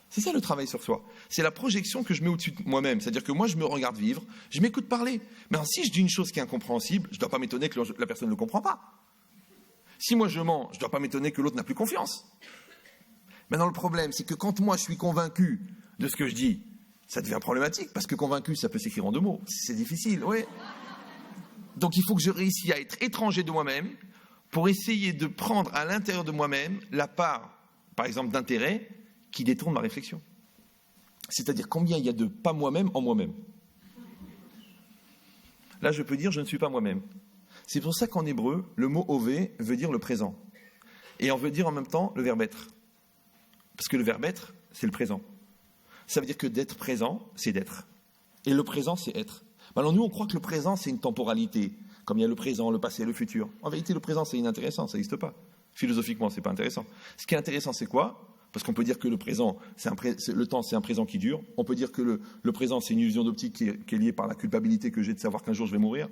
C'est ça le travail sur soi. C'est la projection que je mets au-dessus de moi-même. C'est-à-dire que moi, je me regarde vivre, je m'écoute parler. Mais alors, si je dis une chose qui est incompréhensible, je ne dois pas m'étonner que la personne ne le comprend pas. Si moi, je mens, je ne dois pas m'étonner que l'autre n'a plus confiance. Maintenant, le problème, c'est que quand moi, je suis convaincu de ce que je dis, ça devient problématique. Parce que convaincu, ça peut s'écrire en 2 mots. C'est difficile, oui. Donc il faut que je réussisse à être étranger de moi-même pour essayer de prendre à l'intérieur de moi-même la part, par exemple, d'intérêt qui détourne ma réflexion. C'est-à-dire combien il y a de pas moi-même en moi-même. Là, je peux dire je ne suis pas moi-même. C'est pour ça qu'en hébreu, le mot ové veut dire le présent. Et on veut dire en même temps le verbe être. Parce que le verbe être, c'est le présent. Ça veut dire que d'être présent, c'est d'être. Et le présent, c'est être. Alors nous, on croit que le présent, c'est une temporalité. Comme il y a le présent, le passé, le futur. En vérité, le présent, c'est inintéressant, ça n'existe pas. Philosophiquement, c'est pas intéressant. Ce qui est intéressant, c'est quoi ? Parce qu'on peut dire que le présent, le temps, c'est un présent qui dure. On peut dire que le présent, c'est une illusion d'optique qui est liée par la culpabilité que j'ai de savoir qu'un jour je vais mourir.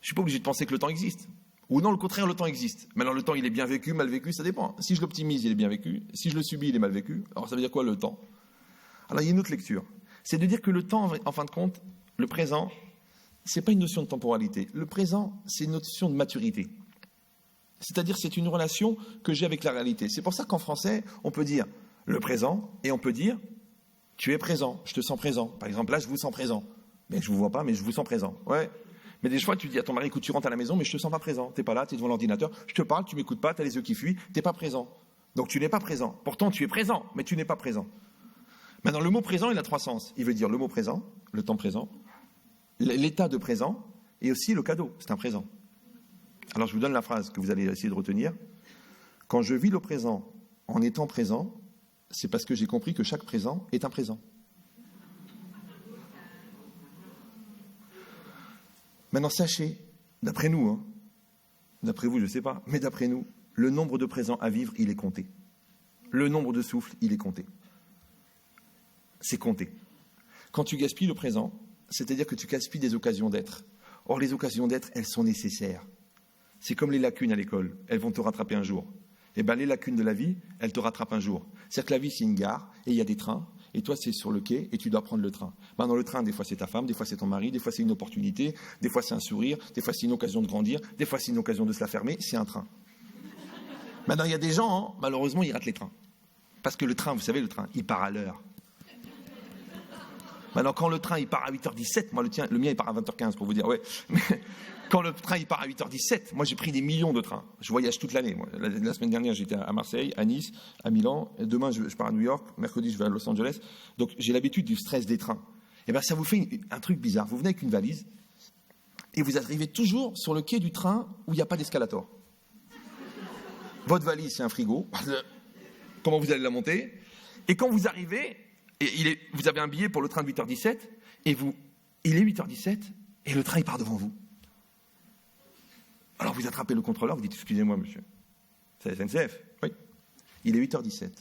Je suis pas obligé de penser que le temps existe. Ou non, le contraire, le temps existe. Mais alors le temps, il est bien vécu, mal vécu, ça dépend. Si je l'optimise, il est bien vécu. Si je le subis, il est mal vécu. Alors ça veut dire quoi le temps ? Alors il y a une autre lecture. C'est de dire que le temps, en fin de compte, le présent, c'est pas une notion de temporalité. Le présent, c'est une notion de maturité. C'est-à-dire, c'est une relation que j'ai avec la réalité. C'est pour ça qu'en français, on peut dire le présent et on peut dire tu es présent, je te sens présent. Par exemple, là, je vous sens présent. Mais je vous vois pas, mais je vous sens présent. Ouais. Mais des fois, tu dis à ton mari, écoute, tu rentres à la maison, mais je te sens pas présent. T'es pas là, tu es devant l'ordinateur, je te parle, tu m'écoutes pas, tu as les yeux qui fuient, t'es pas présent. Donc tu n'es pas présent. Pourtant, tu es présent, mais tu n'es pas présent. Maintenant, le mot présent, il a 3 sens. Il veut dire le mot présent, le temps présent, l'état de présent et aussi le cadeau, c'est un présent. Alors je vous donne la phrase que vous allez essayer de retenir. Quand je vis le présent en étant présent, c'est parce que j'ai compris que chaque présent est un présent. Maintenant sachez, d'après nous, d'après vous je ne sais pas, mais d'après nous, le nombre de présents à vivre, il est compté. Le nombre de souffles, il est compté. C'est compté. Quand tu gaspilles le présent, c'est-à-dire que tu gaspilles des occasions d'être. Or les occasions d'être, elles sont nécessaires. C'est comme les lacunes à l'école, elles vont te rattraper un jour. Eh bien, les lacunes de la vie, elles te rattrapent un jour. C'est-à-dire que la vie, c'est une gare, et il y a des trains, et toi, c'est sur le quai, et tu dois prendre le train. Dans le train, des fois, c'est ta femme, des fois, c'est ton mari, des fois, c'est une opportunité, des fois, c'est un sourire, des fois, c'est une occasion de grandir, des fois, c'est une occasion de se la fermer, c'est un train. Maintenant, il y a des gens, malheureusement, ils ratent les trains. Parce que le train, vous savez, le train, il part à l'heure. Maintenant, quand le train, il part à 8h17, moi, le mien, il part à 20h15, pour vous dire, ouais. Mais quand le train, il part à 8h17, moi, j'ai pris des millions de trains. Je voyage toute l'année, moi. La semaine dernière, j'étais à Marseille, à Nice, à Milan. Et demain, je pars à New York. Mercredi, je vais à Los Angeles. Donc, j'ai l'habitude du stress des trains. Et bien, ça vous fait un truc bizarre. Vous venez avec une valise et vous arrivez toujours sur le quai du train où il n'y a pas d'escalator. Votre valise, c'est un frigo. Comment vous allez la monter ? Et quand vous arrivez... Et vous avez un billet pour le train de 8h17, et il est 8h17, et le train, il part devant vous. Alors vous attrapez le contrôleur, vous dites, excusez-moi, monsieur, c'est la SNCF. Oui. Il est 8h17.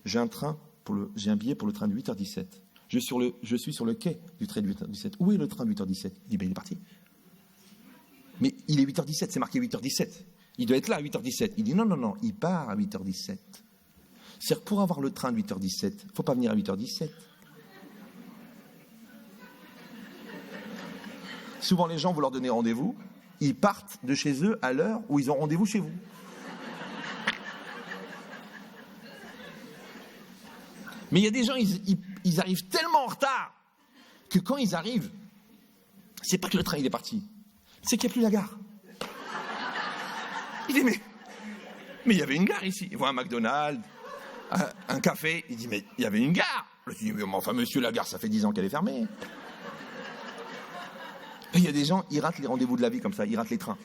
J'ai un billet pour le train de 8h17. Je suis sur le quai du train de 8h17. Où est le train de 8h17 ? Il dit, il est parti. Mais il est 8h17, c'est marqué 8h17. Il doit être là à 8h17. Il dit, non, il part à 8h17. C'est-à-dire pour avoir le train de 8h17, il ne faut pas venir à 8h17. Souvent, les gens, vous leur donnez rendez-vous, ils partent de chez eux à l'heure où ils ont rendez-vous chez vous. Mais il y a des gens, ils arrivent tellement en retard que quand ils arrivent, c'est pas que le train il est parti, c'est qu'il n'y a plus la gare. Il dit, mais il y avait une gare ici. Il voit un McDonald's, un café, il dit, mais il y avait une gare. Je dis, mais enfin, monsieur, la gare, ça fait 10 ans qu'elle est fermée. Et il y a des gens, ils ratent les rendez-vous de la vie comme ça, ils ratent les trains.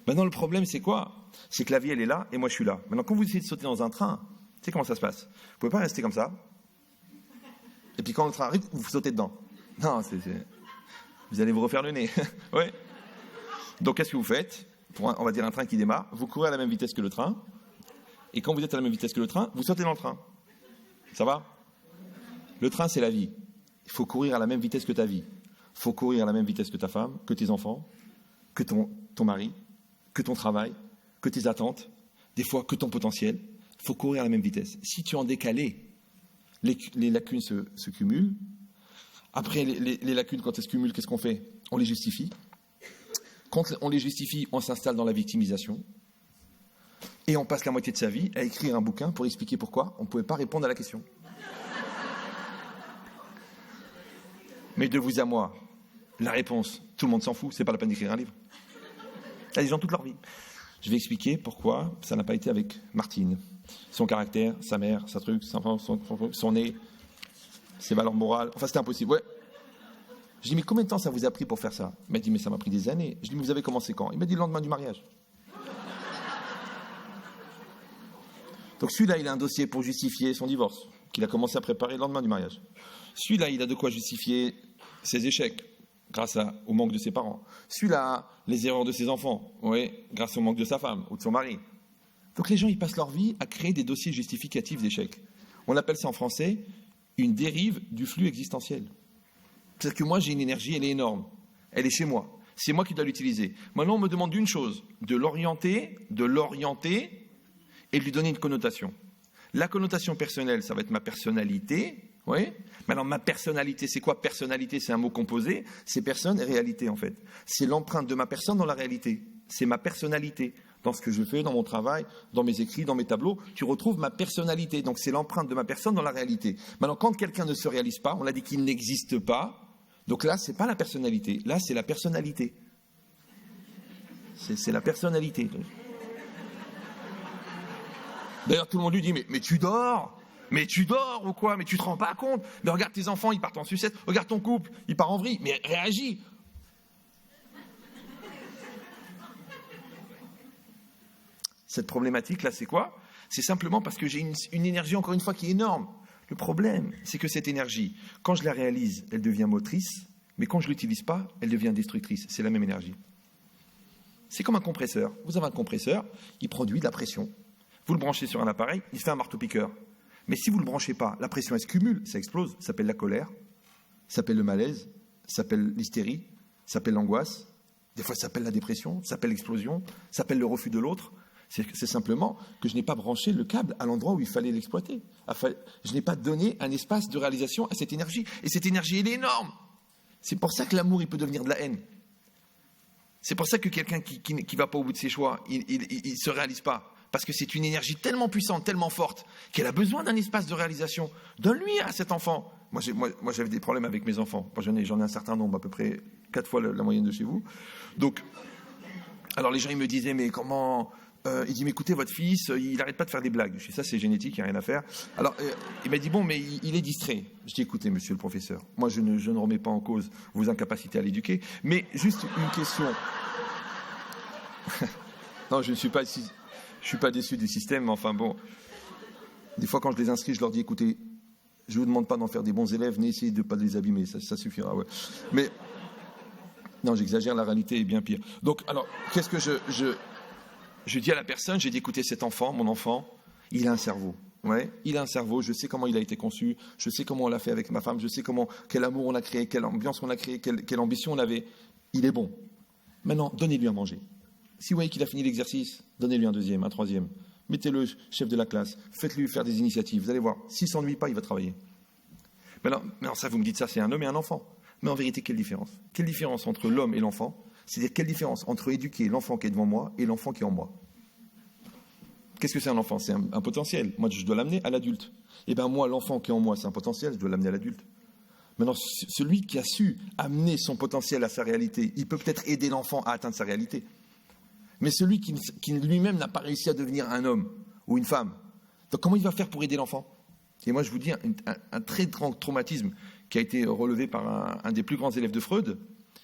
Maintenant, le problème, c'est quoi ? C'est que la vie, elle est là, et moi, je suis là. Maintenant, quand vous essayez de sauter dans un train, tu sais comment ça se passe ? Vous pouvez pas rester comme ça. Et puis, quand le train arrive, vous sautez dedans. Non, vous allez vous refaire le nez. Ouais. Donc, qu'est-ce que vous faites ? Pour on va dire un train qui démarre, vous courez à la même vitesse que le train. Et quand vous êtes à la même vitesse que le train, vous sautez dans le train. Ça va ? Le train, c'est la vie. Il faut courir à la même vitesse que ta vie. Il faut courir à la même vitesse que ta femme, que tes enfants, que ton mari, que ton travail, que tes attentes, des fois que ton potentiel. Il faut courir à la même vitesse. Si tu es en décalé, les lacunes se cumulent. Après, les lacunes, quand elles se cumulent, qu'est-ce qu'on fait ? On les justifie. Quand on les justifie, on s'installe dans la victimisation. Et on passe la moitié de sa vie à écrire un bouquin pour expliquer pourquoi on ne pouvait pas répondre à la question. Mais de vous à moi, La réponse, tout le monde s'en fout, c'est pas la peine d'écrire un livre. Il y a des gens toute leur vie. Je vais expliquer pourquoi ça n'a pas été avec Martine. Son caractère, sa mère, sa truc, son nez, ses valeurs morales. Enfin, c'était impossible. Ouais. Je dis, mais combien de temps ça vous a pris pour faire ça? Il m'a dit, mais ça m'a pris des années. Je dis, mais vous avez commencé quand? Il m'a dit, le lendemain du mariage. Donc celui-là, il a un dossier pour justifier son divorce, qu'il a commencé à préparer le lendemain du mariage. Celui-là, il a de quoi justifier ses échecs, grâce au manque de ses parents. Celui-là, les erreurs de ses enfants, oui, grâce au manque de sa femme ou de son mari. Donc les gens, ils passent leur vie à créer des dossiers justificatifs d'échecs. On appelle ça en français une dérive du flux existentiel. C'est-à-dire que moi, j'ai une énergie, elle est énorme. Elle est chez moi. C'est moi qui dois l'utiliser. Maintenant, on me demande d'une chose, de l'orienter et de lui donner une connotation. La connotation personnelle, ça va être ma personnalité. Oui. Maintenant, ma personnalité, c'est quoi? Personnalité, c'est un mot composé. C'est personne et réalité, en fait. C'est l'empreinte de ma personne dans la réalité. C'est ma personnalité. Dans ce que je fais, dans mon travail, dans mes écrits, dans mes tableaux, tu retrouves ma personnalité. Donc, c'est l'empreinte de ma personne dans la réalité. Maintenant, quand quelqu'un ne se réalise pas, on l'a dit qu'il n'existe pas. Donc là, c'est pas la personnalité. Là, c'est la personnalité. C'est la personnalité. D'ailleurs, tout le monde lui dit, mais tu dors? Mais tu dors ou quoi? Mais tu te rends pas compte? Mais regarde tes enfants, ils partent en sucette. Regarde ton couple, il part en vrille. Mais réagis. Cette problématique-là, c'est quoi? C'est simplement parce que j'ai une énergie, encore une fois, qui est énorme. Le problème, c'est que cette énergie, quand je la réalise, elle devient motrice, mais quand je ne l'utilise pas, elle devient destructrice. C'est la même énergie. C'est comme un compresseur. Vous avez un compresseur, il produit de la pression. Vous le branchez sur un appareil, il fait un marteau-piqueur. Mais si vous ne le branchez pas, la pression, elle se cumule, ça explose. Ça s'appelle la colère, ça s'appelle le malaise, ça s'appelle l'hystérie, ça s'appelle l'angoisse. Des fois, ça s'appelle la dépression, ça s'appelle l'explosion, ça s'appelle le refus de l'autre. C'est simplement que je n'ai pas branché le câble à l'endroit où il fallait l'exploiter. Je n'ai pas donné un espace de réalisation à cette énergie. Et cette énergie, elle est énorme. C'est pour ça que l'amour, il peut devenir de la haine. C'est pour ça que quelqu'un qui ne va pas au bout de ses choix, il ne se réalise pas. Parce que c'est une énergie tellement puissante, tellement forte, qu'elle a besoin d'un espace de réalisation. Donne-lui à cet enfant. Moi, j'avais des problèmes avec mes enfants. Moi, j'en ai un certain nombre, à peu près 4 fois la moyenne de chez vous. Donc, alors les gens, ils me disaient, mais comment... il dit, mais écoutez, votre fils, il n'arrête pas de faire des blagues. Je dis, ça, c'est génétique, il n'y a rien à faire. Alors, il m'a dit, bon, mais il est distrait. Je dis, écoutez, monsieur le professeur, moi, je ne remets pas en cause vos incapacités à l'éduquer, mais juste une question. Non, je ne suis pas déçu du système, mais enfin, bon. Des fois, quand je les inscris, je leur dis, écoutez, je ne vous demande pas d'en faire des bons élèves, n'essayez de ne pas les abîmer, ça suffira, ouais. Mais, non, j'exagère, la réalité est bien pire. Donc, alors, qu'est-ce que je dis à la personne, j'ai dit, écoutez, cet enfant, mon enfant, il a un cerveau. Ouais, il a un cerveau, je sais comment il a été conçu, je sais comment on l'a fait avec ma femme, je sais quel amour on a créé, quelle ambiance on a créé, quelle ambition on avait. Il est bon. Maintenant, donnez-lui à manger. Si vous voyez qu'il a fini l'exercice, donnez-lui un deuxième, un troisième. Mettez-le chef de la classe, faites-lui faire des initiatives. Vous allez voir, s'il ne s'ennuie pas, il va travailler. Maintenant, ça, vous me dites ça, c'est un homme et un enfant. Mais en vérité, quelle différence? Quelle différence entre l'homme et l'enfant? C'est-à-dire, quelle différence entre éduquer l'enfant qui est devant moi et l'enfant qui est en moi? Qu'est-ce que c'est un enfant? C'est un potentiel. Moi, je dois l'amener à l'adulte. Eh bien, moi, l'enfant qui est en moi, c'est un potentiel, je dois l'amener à l'adulte. Maintenant, celui qui a su amener son potentiel à sa réalité, il peut peut-être aider l'enfant à atteindre sa réalité. Mais celui qui lui-même n'a pas réussi à devenir un homme ou une femme, donc comment il va faire pour aider l'enfant? Et moi, je vous dis, un très grand traumatisme qui a été relevé par un des plus grands élèves de Freud.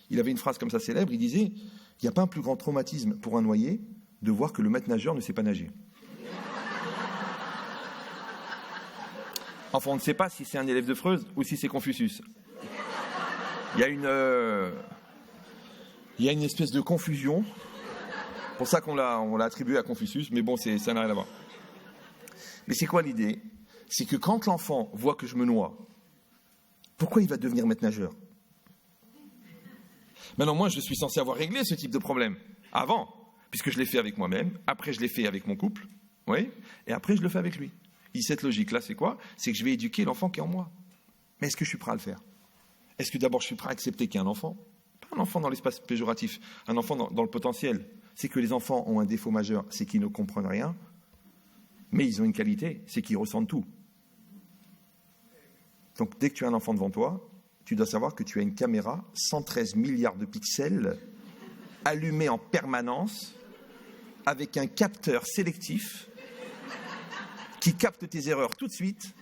Il avait une phrase comme ça célèbre, il disait, il n'y a pas un plus grand traumatisme pour un noyé de voir que le maître nageur ne sait pas nager. Enfin, on ne sait pas si c'est un élève de Freud ou si c'est Confucius. Il y a une espèce de confusion. C'est pour ça qu'on l'a attribué à Confucius, mais bon, ça n'a rien à voir. Mais c'est quoi l'idée? C'est que quand l'enfant voit que je me noie, pourquoi il va devenir maître nageur? Maintenant, moi, je suis censé avoir réglé ce type de problème avant, puisque je l'ai fait avec moi-même, après je l'ai fait avec mon couple, oui, et après je le fais avec lui. Et cette logique-là, c'est quoi? C'est que je vais éduquer l'enfant qui est en moi. Mais est-ce que je suis prêt à le faire? Est-ce que d'abord je suis prêt à accepter qu'il y a un enfant? Pas un enfant dans l'espace péjoratif, un enfant dans le potentiel. C'est que les enfants ont un défaut majeur, c'est qu'ils ne comprennent rien, mais ils ont une qualité, c'est qu'ils ressentent tout. Donc dès que tu as un enfant devant toi, tu dois savoir que tu as une caméra 113 milliards de pixels allumée en permanence avec un capteur sélectif qui capte tes erreurs tout de suite.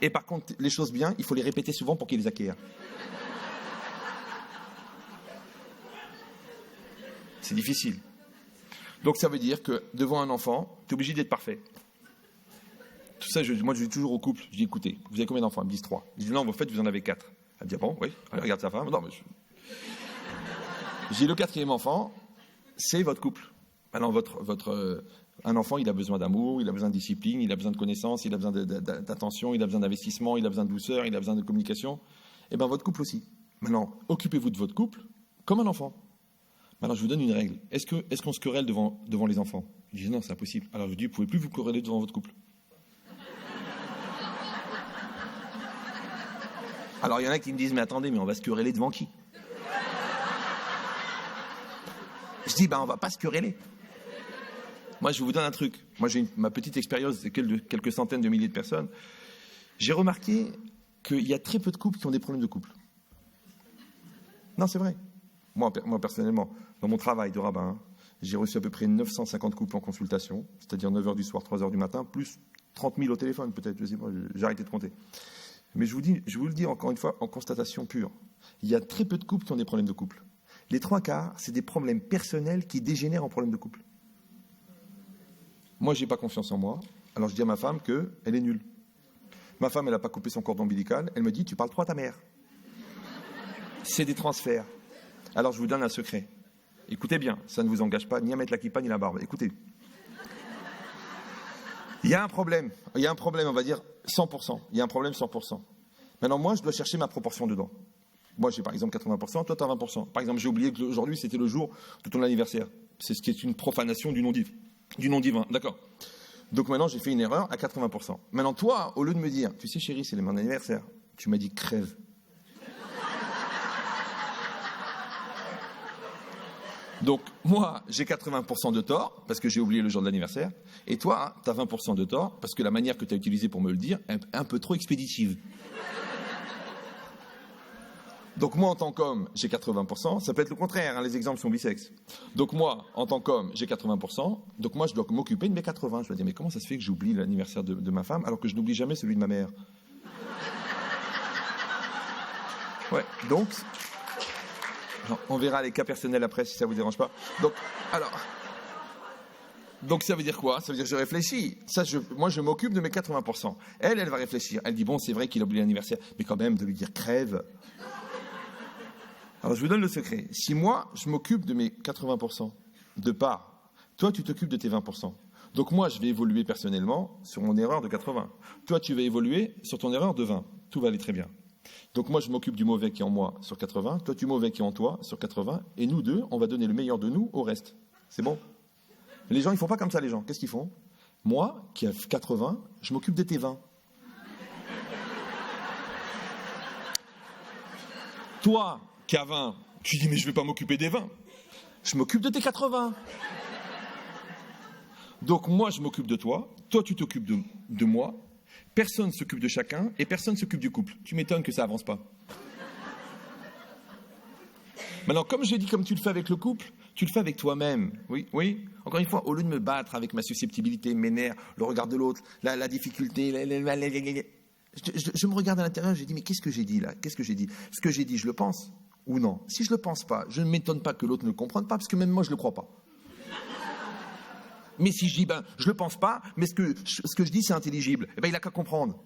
Et par contre, les choses bien, il faut les répéter souvent pour qu'ils les acquièrent. C'est difficile. Donc ça veut dire que devant un enfant, tu es obligé d'être parfait. Tout ça, moi je dis toujours au couple, je dis écoutez, vous avez combien d'enfants? Ils me disent 3. Je dis non, en fait vous en avez 4. Elle me dit ah bon, oui, elle regarde sa femme. Non, mais j'ai le 4e enfant, c'est votre couple. Maintenant, un enfant, il a besoin d'amour, il a besoin de discipline, il a besoin de connaissances, il a besoin d'attention, il a besoin d'investissement, il a besoin de douceur, il a besoin de communication. Et bien votre couple aussi. Maintenant, occupez-vous de votre couple comme un enfant. Maintenant, je vous donne une règle. Est-ce qu'on se querelle devant les enfants? Je dis non, c'est impossible. Alors je dis, vous ne pouvez plus vous quereller devant votre couple. Alors il y en a qui me disent, mais attendez, mais on va se quereller devant qui? Je dis, on ne va pas se quereller. Moi, je vous donne un truc. Moi, j'ai ma petite expérience de quelques centaines de milliers de personnes. J'ai remarqué qu'il y a très peu de couples qui ont des problèmes de couple. Non, c'est vrai. Moi, personnellement, dans mon travail de rabbin, j'ai reçu à peu près 950 couples en consultation, c'est-à-dire 9h du soir, 3h du matin, plus 30 000 au téléphone, peut-être, je sais pas, j'ai arrêté de compter. Mais je vous le dis encore une fois, en constatation pure, il y a très peu de couples qui ont des problèmes de couple. Les 3/4, c'est des problèmes personnels qui dégénèrent en problèmes de couple. Moi, je n'ai pas confiance en moi, alors je dis à ma femme qu'elle est nulle. Ma femme, elle n'a pas coupé son cordon ombilical, elle me dit, tu parles trop à ta mère. C'est des transferts. Alors, je vous donne un secret. Écoutez bien, ça ne vous engage pas ni à mettre la kippa ni la barbe. Écoutez. Il y a un problème, on va dire 100%. Il y a un problème 100%. Maintenant, moi, je dois chercher ma proportion dedans. Moi, j'ai par exemple 80%, toi, tu as 20%. Par exemple, j'ai oublié qu'aujourd'hui, c'était le jour de ton anniversaire. C'est ce qui est une profanation du nom divin. D'accord. Donc maintenant, j'ai fait une erreur à 80%. Maintenant, toi, au lieu de me dire, tu sais, chérie, c'est mon anniversaire, tu m'as dit crève. Donc, moi, j'ai 80% de tort, parce que j'ai oublié le jour de l'anniversaire, et toi, tu as 20% de tort, parce que la manière que tu as utilisée pour me le dire est un peu trop expéditive. Donc, moi, en tant qu'homme, j'ai 80%, ça peut être le contraire, hein, les exemples sont bisexes. Donc, moi, en tant qu'homme, j'ai 80%, donc moi, je dois m'occuper de mes 80%. Je dois dire, mais comment ça se fait que j'oublie l'anniversaire de ma femme, alors que je n'oublie jamais celui de ma mère? Ouais, donc... on verra les cas personnels après si ça vous dérange pas. Donc ça veut dire quoi? Ça veut dire que je réfléchis. Moi, je m'occupe de mes 80%. Elle va réfléchir. Elle dit, bon, c'est vrai qu'il a oublié l'anniversaire, mais quand même, de lui dire crève. Alors, je vous donne le secret. Si moi, je m'occupe de mes 80% de part, toi, tu t'occupes de tes 20%. Donc moi, je vais évoluer personnellement sur mon erreur de 80. Toi, tu vas évoluer sur ton erreur de 20. Tout va aller très bien. Donc moi, je m'occupe du mauvais qui est en moi sur 80, toi, du mauvais qui est en toi sur 80, et nous deux, on va donner le meilleur de nous au reste. C'est bon? Les gens, ils font pas comme ça, les gens. Qu'est-ce qu'ils font? Moi, qui ai 80, je m'occupe de tes 20. Toi, qui as 20, tu dis, mais je vais pas m'occuper des 20. Je m'occupe de tes 80. Donc moi, je m'occupe de toi, tu t'occupes de moi. Personne ne s'occupe de chacun et personne ne s'occupe du couple. Tu m'étonnes que ça avance pas. Maintenant, comme je l'ai dit, comme tu le fais avec le couple, tu le fais avec toi-même. Oui. Encore une fois, au lieu de me battre avec ma susceptibilité, mes nerfs, le regard de l'autre, la difficulté, je me regarde à l'intérieur, je dis, mais qu'est-ce que j'ai dit là? Qu'est-ce que j'ai dit? Ce que j'ai dit, je le pense ou non? Si je le pense pas, je ne m'étonne pas que l'autre ne le comprenne pas, parce que même moi, je le crois pas. Mais si je dis, je le pense pas, mais ce que je dis, c'est intelligible, il a qu'à comprendre.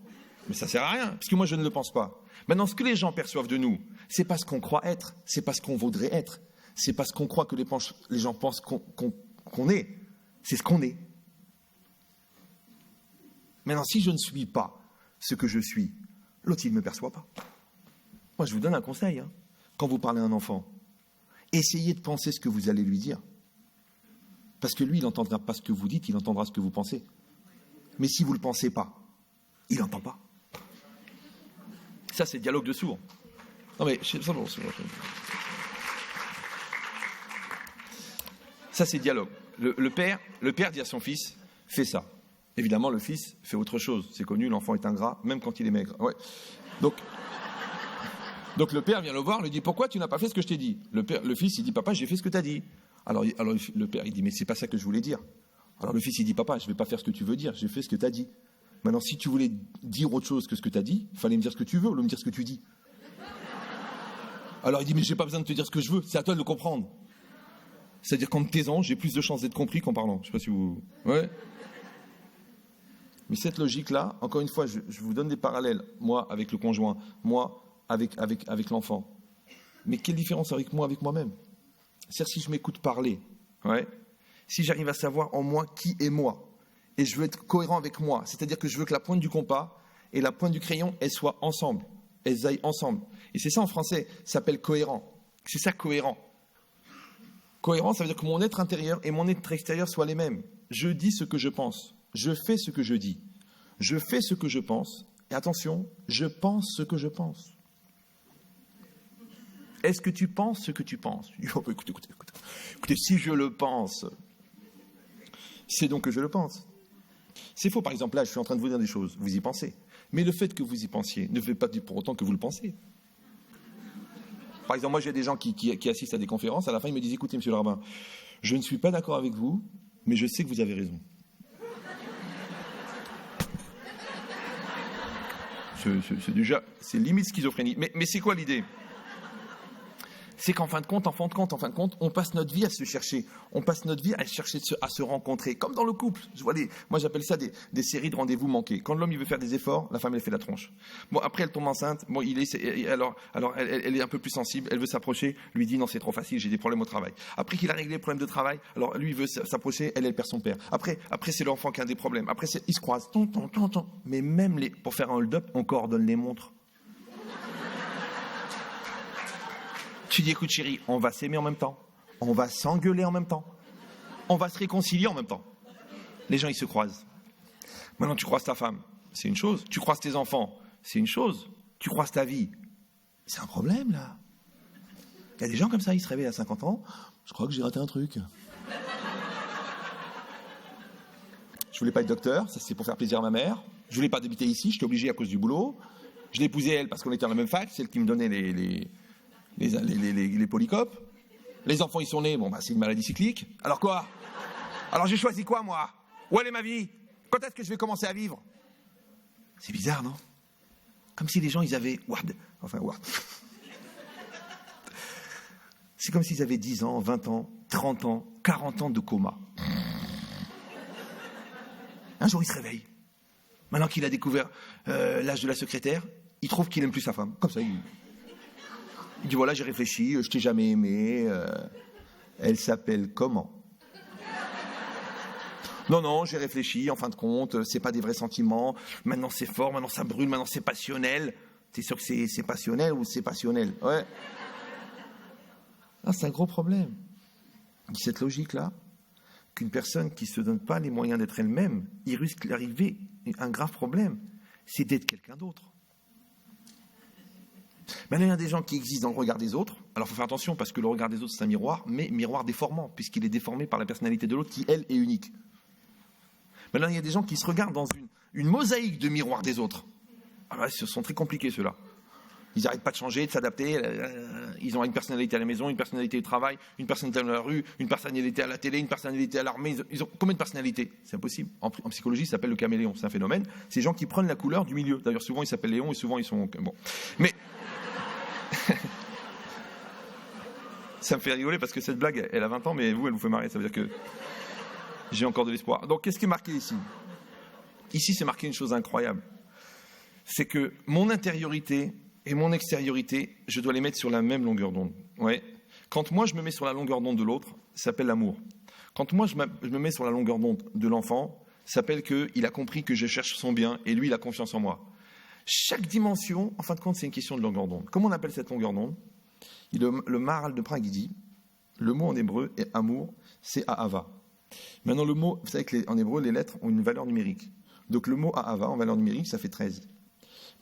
Mais ça sert à rien, parce que moi, je ne le pense pas. Maintenant, ce que les gens perçoivent de nous, c'est pas ce qu'on croit être, c'est pas ce qu'on voudrait être, c'est pas ce qu'on croit que les gens pensent qu'on est, c'est ce qu'on est. Maintenant, si je ne suis pas ce que je suis, l'autre, il ne me perçoit pas. Moi, je vous donne un conseil, hein. Quand vous parlez à un enfant, essayez de penser ce que vous allez lui dire. Parce que lui, il n'entendra pas ce que vous dites, il entendra ce que vous pensez. Mais si vous ne le pensez pas, il n'entend pas. Ça, c'est dialogue de sourds. Non mais, ça, c'est dialogue. Le père dit à son fils, fais ça. Évidemment, le fils fait autre chose. C'est connu, l'enfant est ingrat, même quand il est maigre. Ouais. Donc, Donc le père vient le voir, lui dit, pourquoi tu n'as pas fait ce que je t'ai dit? Le fils, il dit, papa, j'ai fait ce que tu as dit. Alors le père, il dit, mais c'est pas ça que je voulais dire. Alors le fils, il dit, papa, je vais pas faire ce que tu veux dire, j'ai fait ce que tu as dit. Maintenant, si tu voulais dire autre chose que ce que tu as dit, il fallait me dire ce que tu veux, ou me dire ce que tu dis. Alors il dit, mais j'ai pas besoin de te dire ce que je veux, c'est à toi de le comprendre. C'est-à-dire qu'en me taisant, j'ai plus de chances d'être compris qu'en parlant. Je sais pas si vous... Ouais. Mais cette logique-là, encore une fois, je vous donne des parallèles. Moi, avec le conjoint, moi, avec l'enfant. Mais quelle différence avec moi, avec moi-même? C'est-à-dire si je m'écoute parler, ouais, si j'arrive à savoir en moi qui est moi, et je veux être cohérent avec moi, c'est-à-dire que je veux que la pointe du compas et la pointe du crayon, elles soient ensemble, elles aillent ensemble. Et c'est ça en français, ça s'appelle cohérent. C'est ça cohérent. Cohérent, ça veut dire que mon être intérieur et mon être extérieur soient les mêmes. Je dis ce que je pense, je fais ce que je dis, je fais ce que je pense, et attention, je pense ce que je pense. Est-ce que tu penses ce que tu penses? Écoutez, si je le pense, c'est donc que je le pense. C'est faux, par exemple, là, je suis en train de vous dire des choses, vous y pensez. Mais le fait que vous y pensiez ne fait pas pour autant que vous le pensez. Par exemple, moi, j'ai des gens qui assistent à des conférences, à la fin, ils me disent, écoutez, monsieur le rabbin, je ne suis pas d'accord avec vous, mais je sais que vous avez raison. C'est limite schizophrénie. Mais c'est quoi l'idée? C'est qu'en fin de compte, on passe notre vie à se chercher. On passe notre vie à chercher à se rencontrer. Comme dans le couple. Moi, j'appelle ça des séries de rendez-vous manqués. Quand l'homme, il veut faire des efforts, la femme, elle fait la tronche. Bon, après, elle tombe enceinte. Bon, alors elle est un peu plus sensible. Elle veut s'approcher. Lui dit, non, c'est trop facile, j'ai des problèmes au travail. Après qu'il a réglé les problèmes de travail, alors lui, il veut s'approcher. Elle perd son père. Après, c'est l'enfant qui a des problèmes. Après, ils se croisent. Mais même pour faire un hold-up, on coordonne les montres. Tu dis, écoute chérie, on va s'aimer en même temps, on va s'engueuler en même temps, on va se réconcilier en même temps. Les gens, ils se croisent. Maintenant, tu croises ta femme, c'est une chose. Tu croises tes enfants, c'est une chose. Tu croises ta vie, c'est un problème, là. Il y a des gens comme ça, ils se réveillent à 50 ans, je crois que j'ai raté un truc. Je voulais pas être docteur, ça c'est pour faire plaisir à ma mère. Je voulais pas habiter ici, j'étais obligé à cause du boulot. Je l'ai épousée, elle, parce qu'on était dans la même fac, c'est elle qui me donnait les polycopes. Les enfants, ils sont nés, bon, bah, c'est une maladie cyclique. Alors quoi? Alors j'ai choisi quoi, moi? Où elle est ma vie? Quand est-ce que je vais commencer à vivre? C'est bizarre, non? Comme si les gens, ils avaient... C'est comme s'ils avaient 10 ans, 20 ans, 30 ans, 40 ans de coma. Un jour, il se réveille. Maintenant qu'il a découvert l'âge de la secrétaire, il trouve qu'il aime plus sa femme. Comme ça, il dit, voilà, j'ai réfléchi, je t'ai jamais aimé. Elle s'appelle comment? Non, j'ai réfléchi, en fin de compte, c'est pas des vrais sentiments. Maintenant, c'est fort, maintenant, ça brûle, maintenant, c'est passionnel. T'es sûr que c'est passionnel ou c'est passionnel? Ouais. Ah, c'est un gros problème. Cette logique-là, qu'une personne qui se donne pas les moyens d'être elle-même, il risque d'arriver un grave problème, c'est d'être quelqu'un d'autre. Maintenant, il y a des gens qui existent dans le regard des autres. Alors, il faut faire attention, parce que le regard des autres, c'est un miroir, mais miroir déformant, puisqu'il est déformé par la personnalité de l'autre, qui, elle, est unique. Maintenant, il y a des gens qui se regardent dans une mosaïque de miroirs des autres. Ah ben, ce sont très compliqués, ceux-là. Ils n'arrêtent pas de changer, de s'adapter. Ils ont une personnalité à la maison, une personnalité au travail, une personnalité dans la rue, une personnalité à la télé, une personnalité à l'armée. Ils ont combien de personnalités? C'est impossible. En psychologie, ça s'appelle le caméléon. C'est un phénomène. C'est les gens qui prennent la couleur du milieu. D'ailleurs, souvent, ils s'appellent Léon et souvent, ils sont... Bon. Mais... ça me fait rigoler parce que cette blague, elle a 20 ans, mais vous, elle vous fait marrer. Ça veut dire que j'ai encore de l'espoir. Donc, qu'est-ce qui est marqué ici? Ici, c'est marqué une chose incroyable. C'est que mon intériorité et mon extériorité, je dois les mettre sur la même longueur d'onde. Ouais. Quand moi, je me mets sur la longueur d'onde de l'autre, ça s'appelle l'amour. Quand moi, je me mets sur la longueur d'onde de l'enfant, ça s'appelle qu'il a compris que je cherche son bien et lui, il a confiance en moi. Chaque dimension, en fin de compte, c'est une question de longueur d'onde. Comment on appelle cette longueur d'onde? Le Maharal de Prague, il dit, le mot en hébreu est amour, c'est ahava. Maintenant, le mot, vous savez qu'en hébreu, les lettres ont une valeur numérique. Donc, le mot ahava, en valeur numérique, ça fait 13.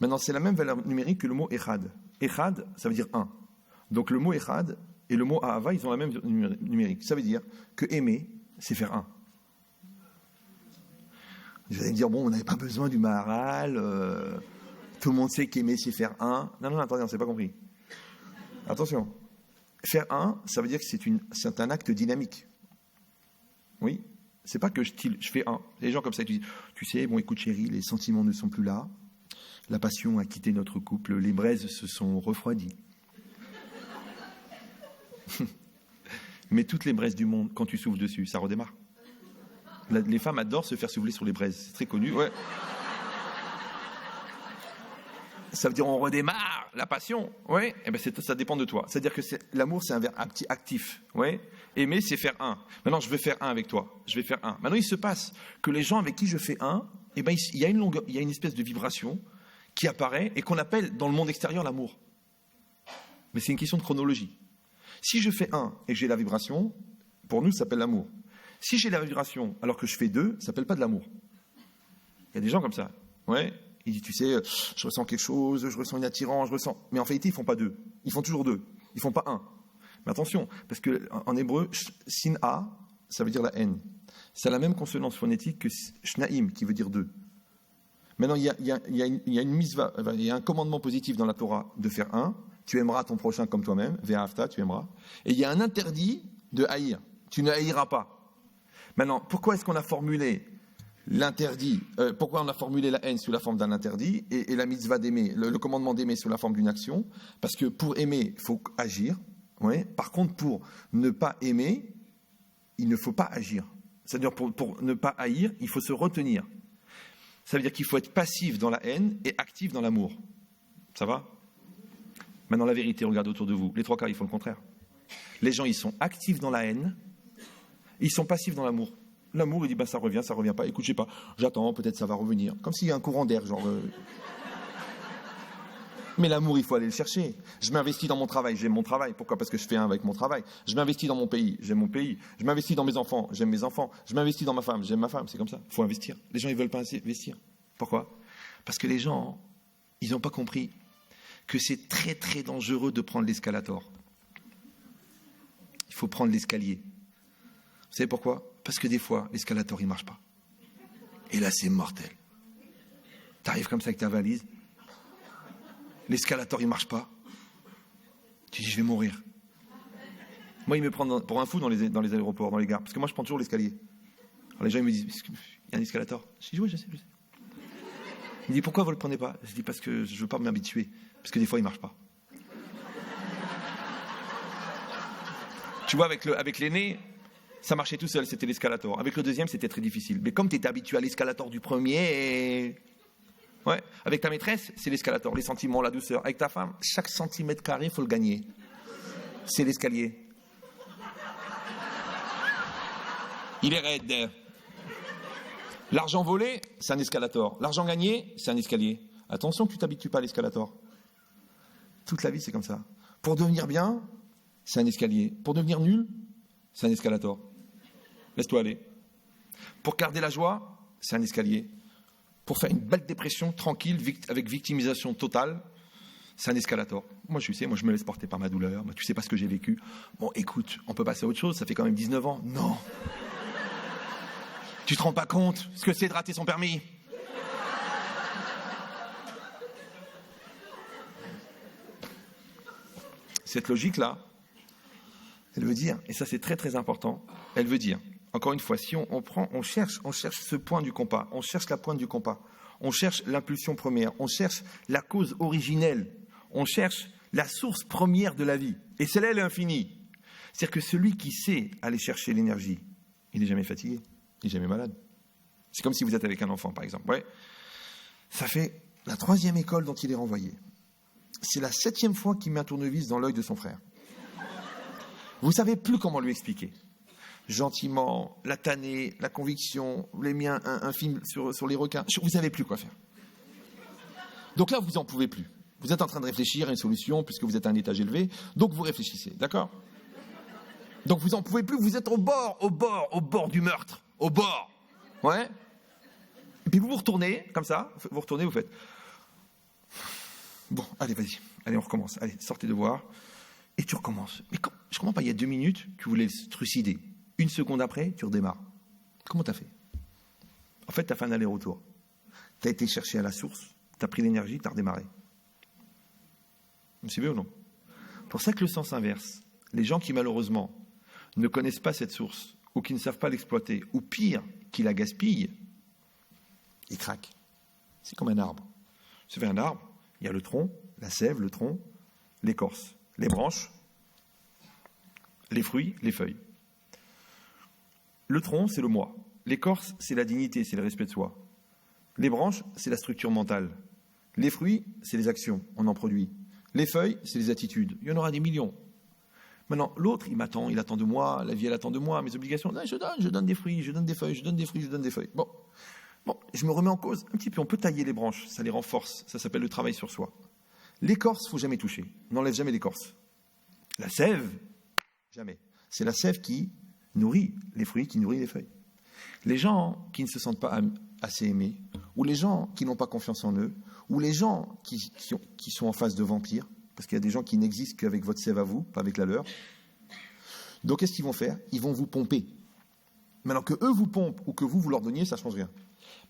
Maintenant, c'est la même valeur numérique que le mot echad. Echad, ça veut dire 1. Donc, le mot echad et le mot ahava, ils ont la même numérique. Ça veut dire que aimer, c'est faire 1. Vous allez me dire, bon, on n'avait pas besoin du Maharal... Tout le monde sait qu'aimer, c'est faire 1. Non, attendez, on ne s'est pas compris. Attention. Faire un, ça veut dire que c'est un acte dynamique. Oui. C'est pas que je fais un. Les gens comme ça, tu sais, bon, écoute chérie, les sentiments ne sont plus là. La passion a quitté notre couple. Les braises se sont refroidies. Mais toutes les braises du monde, quand tu souffles dessus, ça redémarre. Les femmes adorent se faire souffler sur les braises. C'est très connu, ouais. Ça veut dire on redémarre la passion, ouais. Eh ben ça dépend de toi. C'est-à-dire que l'amour, c'est un verbe actif, ouais. Aimer, c'est faire un. Maintenant, je vais faire un avec toi. Je vais faire un. Maintenant, il se passe que les gens avec qui je fais un, eh ben il y a une espèce de vibration qui apparaît et qu'on appelle dans le monde extérieur l'amour. Mais c'est une question de chronologie. Si je fais un et que j'ai la vibration, pour nous, ça s'appelle l'amour. Si j'ai la vibration alors que je fais deux, ça s'appelle pas de l'amour. Il y a des gens comme ça, ouais. Il dit, tu sais, je ressens quelque chose, je ressens une attirance, Mais en réalité, ils font pas deux. Ils font toujours deux. Ils font pas un. Mais attention, parce que en hébreu, sin-a, ça veut dire la haine. C'est la même consonance phonétique que shnaim, qui veut dire deux. Maintenant, il y a une misva, il y a un commandement positif dans la Torah de faire un. Tu aimeras ton prochain comme toi-même. Ve'ahavta, tu aimeras. Et il y a un interdit de haïr. Tu ne haïras pas. Maintenant, pourquoi est-ce qu'on a formulé l'interdit, pourquoi on a formulé la haine sous la forme d'un interdit et la mitzvah d'aimer, le commandement d'aimer sous la forme d'une action? Parce que pour aimer, il faut agir. Ouais. Par contre, pour ne pas aimer, il ne faut pas agir. C'est-à-dire pour ne pas haïr, il faut se retenir. Ça veut dire qu'il faut être passif dans la haine et actif dans l'amour. Ça va? Maintenant, la vérité, regarde autour de vous. Les trois quarts, ils font le contraire. Les gens, ils sont actifs dans la haine, ils sont passifs dans l'amour. L'amour, il dit, ça revient pas. Écoute, je sais pas, j'attends, peut-être ça va revenir. Comme s'il y a un courant d'air, genre... Mais l'amour, il faut aller le chercher. Je m'investis dans mon travail, j'aime mon travail. Pourquoi? Parce que je fais un avec mon travail. Je m'investis dans mon pays, j'aime mon pays. Je m'investis dans mes enfants, j'aime mes enfants. Je m'investis dans ma femme, j'aime ma femme. C'est comme ça, il faut investir. Les gens, ils veulent pas investir. Pourquoi? Parce que les gens, ils n'ont pas compris que c'est très, très dangereux de prendre l'escalator. Il faut prendre l'escalier. Vous savez pourquoi? Parce que des fois, l'escalator, il ne marche pas. Et là, c'est mortel. Tu arrives comme ça avec ta valise. L'escalator, il ne marche pas. Tu dis, je vais mourir. Moi, il me prend pour un fou dans les aéroports, dans les gares. Parce que moi, je prends toujours l'escalier. Alors les gens, ils me disent, il y a un escalator. Je dis, oui, je sais. Il me dit, pourquoi vous ne le prenez pas? Je dis, parce que je ne veux pas m'habituer. Parce que des fois, il ne marche pas. Tu vois, avec l'aîné, ça marchait tout seul, c'était l'escalator. Avec le deuxième, c'était très difficile. Mais comme tu étais habitué à l'escalator du premier, ouais. Avec ta maîtresse, c'est l'escalator, les sentiments, la douceur. Avec ta femme, chaque centimètre carré, il faut le gagner. C'est l'escalier. Il est raide. L'argent volé, c'est un escalator. L'argent gagné, c'est un escalier. Attention que tu t'habitues pas à l'escalator. Toute la vie, c'est comme ça. Pour devenir bien, c'est un escalier. Pour devenir nul, c'est un escalator. Laisse-toi aller. Pour garder la joie, c'est un escalier. Pour faire une belle dépression tranquille, avec victimisation totale, c'est un escalator. Moi, je me laisse porter par ma douleur. Tu sais pas ce que j'ai vécu. Bon, écoute, on peut passer à autre chose. Ça fait quand même 19 ans. Non. Tu te rends pas compte ce que c'est de rater son permis? Cette logique-là, elle veut dire, et ça c'est très très important, elle veut dire, encore une fois, si on cherche ce point du compas, on cherche la pointe du compas, on cherche l'impulsion première, on cherche la cause originelle, on cherche la source première de la vie, et celle-là elle est infinie. C'est-à-dire que celui qui sait aller chercher l'énergie, il n'est jamais fatigué, il n'est jamais malade. C'est comme si vous êtes avec un enfant, par exemple. Ouais. Ça fait la 3e école dont il est renvoyé. C'est la 7e fois qu'il met un tournevis dans l'œil de son frère. Vous ne savez plus comment lui expliquer. Gentiment, la tannée, la conviction, vous l'avez mis un film sur les requins. Vous ne savez plus quoi faire. Donc là, vous n'en pouvez plus. Vous êtes en train de réfléchir à une solution puisque vous êtes à un étage élevé. Donc vous réfléchissez, d'accord? Donc vous n'en pouvez plus, vous êtes au bord du meurtre. Au bord. Ouais. Et puis vous vous retournez, comme ça, vous faites... Bon, allez, vas-y. Allez, on recommence. Allez, sortez de voir. Et tu recommences. Mais je comprends pas, il y a 2 minutes, tu voulais te trucider. 1 seconde après, tu redémarres. Comment t'as fait? En fait, t'as fait un aller-retour. T'as été chercher à la source, t'as pris l'énergie, t'as redémarré. C'est bien ou non? pour ça que le sens inverse, les gens qui malheureusement ne connaissent pas cette source, ou qui ne savent pas l'exploiter, ou pire, qui la gaspillent, ils craquent. C'est comme un arbre. Vous savez, un arbre, il y a le tronc, la sève, le tronc, l'écorce, les branches, les fruits, les feuilles. Le tronc, c'est le moi. L'écorce, c'est la dignité, c'est le respect de soi. Les branches, c'est la structure mentale. Les fruits, c'est les actions, on en produit. Les feuilles, c'est les attitudes. Il y en aura des millions. Maintenant, l'autre, il m'attend, il attend de moi, la vie, elle attend de moi, mes obligations. Non, je donne des fruits, je donne des feuilles, je donne des fruits, je donne des feuilles. Bon, je me remets en cause un petit peu. On peut tailler les branches, ça les renforce. Ça s'appelle le travail sur soi. L'écorce, il ne faut jamais toucher. On n'enlève jamais l'écorce. La sève, jamais. C'est la sève qui nourrit les fruits, qui nourrit les feuilles. Les gens qui ne se sentent pas assez aimés, ou les gens qui n'ont pas confiance en eux, ou les gens qui sont en face de vampires, parce qu'il y a des gens qui n'existent qu'avec votre sève à vous, pas avec la leur. Donc, qu'est-ce qu'ils vont faire? Ils vont vous pomper. Maintenant, que eux vous pompent ou que vous leur donniez, ça ne change rien.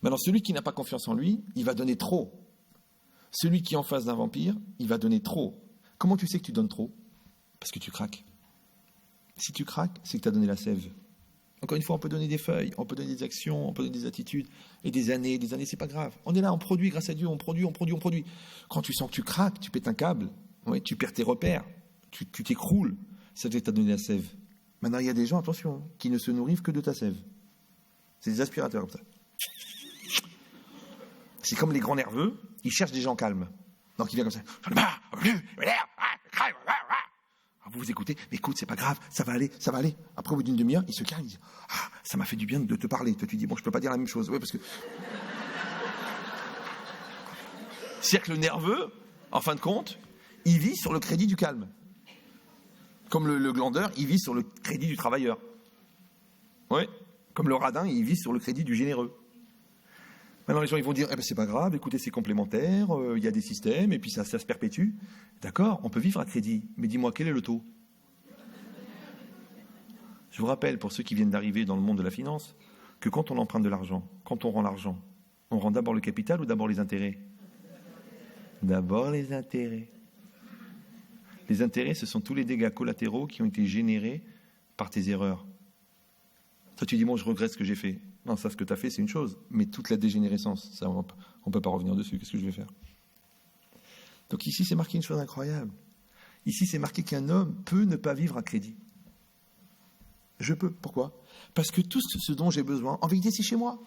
Maintenant, celui qui n'a pas confiance en lui, il va donner trop. Celui qui est en face d'un vampire, il va donner trop. Comment tu sais que tu donnes trop? Parce que tu craques. Si tu craques, c'est que tu as donné la sève. Encore une fois, on peut donner des feuilles, on peut donner des actions, on peut donner des attitudes, et des années, c'est pas grave. On est là, on produit, grâce à Dieu, on produit. Quand tu sens que tu craques, tu pètes un câble, ouais, tu perds tes repères, tu t'écroules, ça veut dire que tu as donné la sève. Maintenant, il y a des gens, attention, qui ne se nourrissent que de ta sève. C'est des aspirateurs comme ça. C'est comme les grands nerveux, ils cherchent des gens calmes. Donc il vient comme ça. Vous vous écoutez, mais écoute, c'est pas grave, ça va aller. Après, au bout d'une demi-heure, il se calme, il dit ça m'a fait du bien de te parler. Toi, tu dis, bon, je peux pas dire la même chose. Oui, parce que. C'est-à-dire que le nerveux, en fin de compte, il vit sur le crédit du calme. Comme le glandeur, il vit sur le crédit du travailleur. Oui, comme le radin, il vit sur le crédit du généreux. Maintenant, les gens ils vont dire, c'est pas grave, écoutez, c'est complémentaire, il y a des systèmes, et puis ça se perpétue. D'accord, on peut vivre à crédit, mais dis-moi, quel est le taux? Je vous rappelle, pour ceux qui viennent d'arriver dans le monde de la finance, que quand on emprunte de l'argent, quand on rend l'argent, on rend d'abord le capital ou d'abord les intérêts? D'abord les intérêts. Les intérêts, ce sont tous les dégâts collatéraux qui ont été générés par tes erreurs. Toi, tu dis, bon, je regrette ce que j'ai fait. Non, ça, ce que tu as fait, c'est une chose. Mais toute la dégénérescence, ça, on ne peut pas revenir dessus. Qu'est-ce que je vais faire? Donc ici, c'est marqué une chose incroyable. Ici, c'est marqué qu'un homme peut ne pas vivre à crédit. Je peux. Pourquoi? Parce que tout ce dont j'ai besoin, en vérité, c'est chez moi.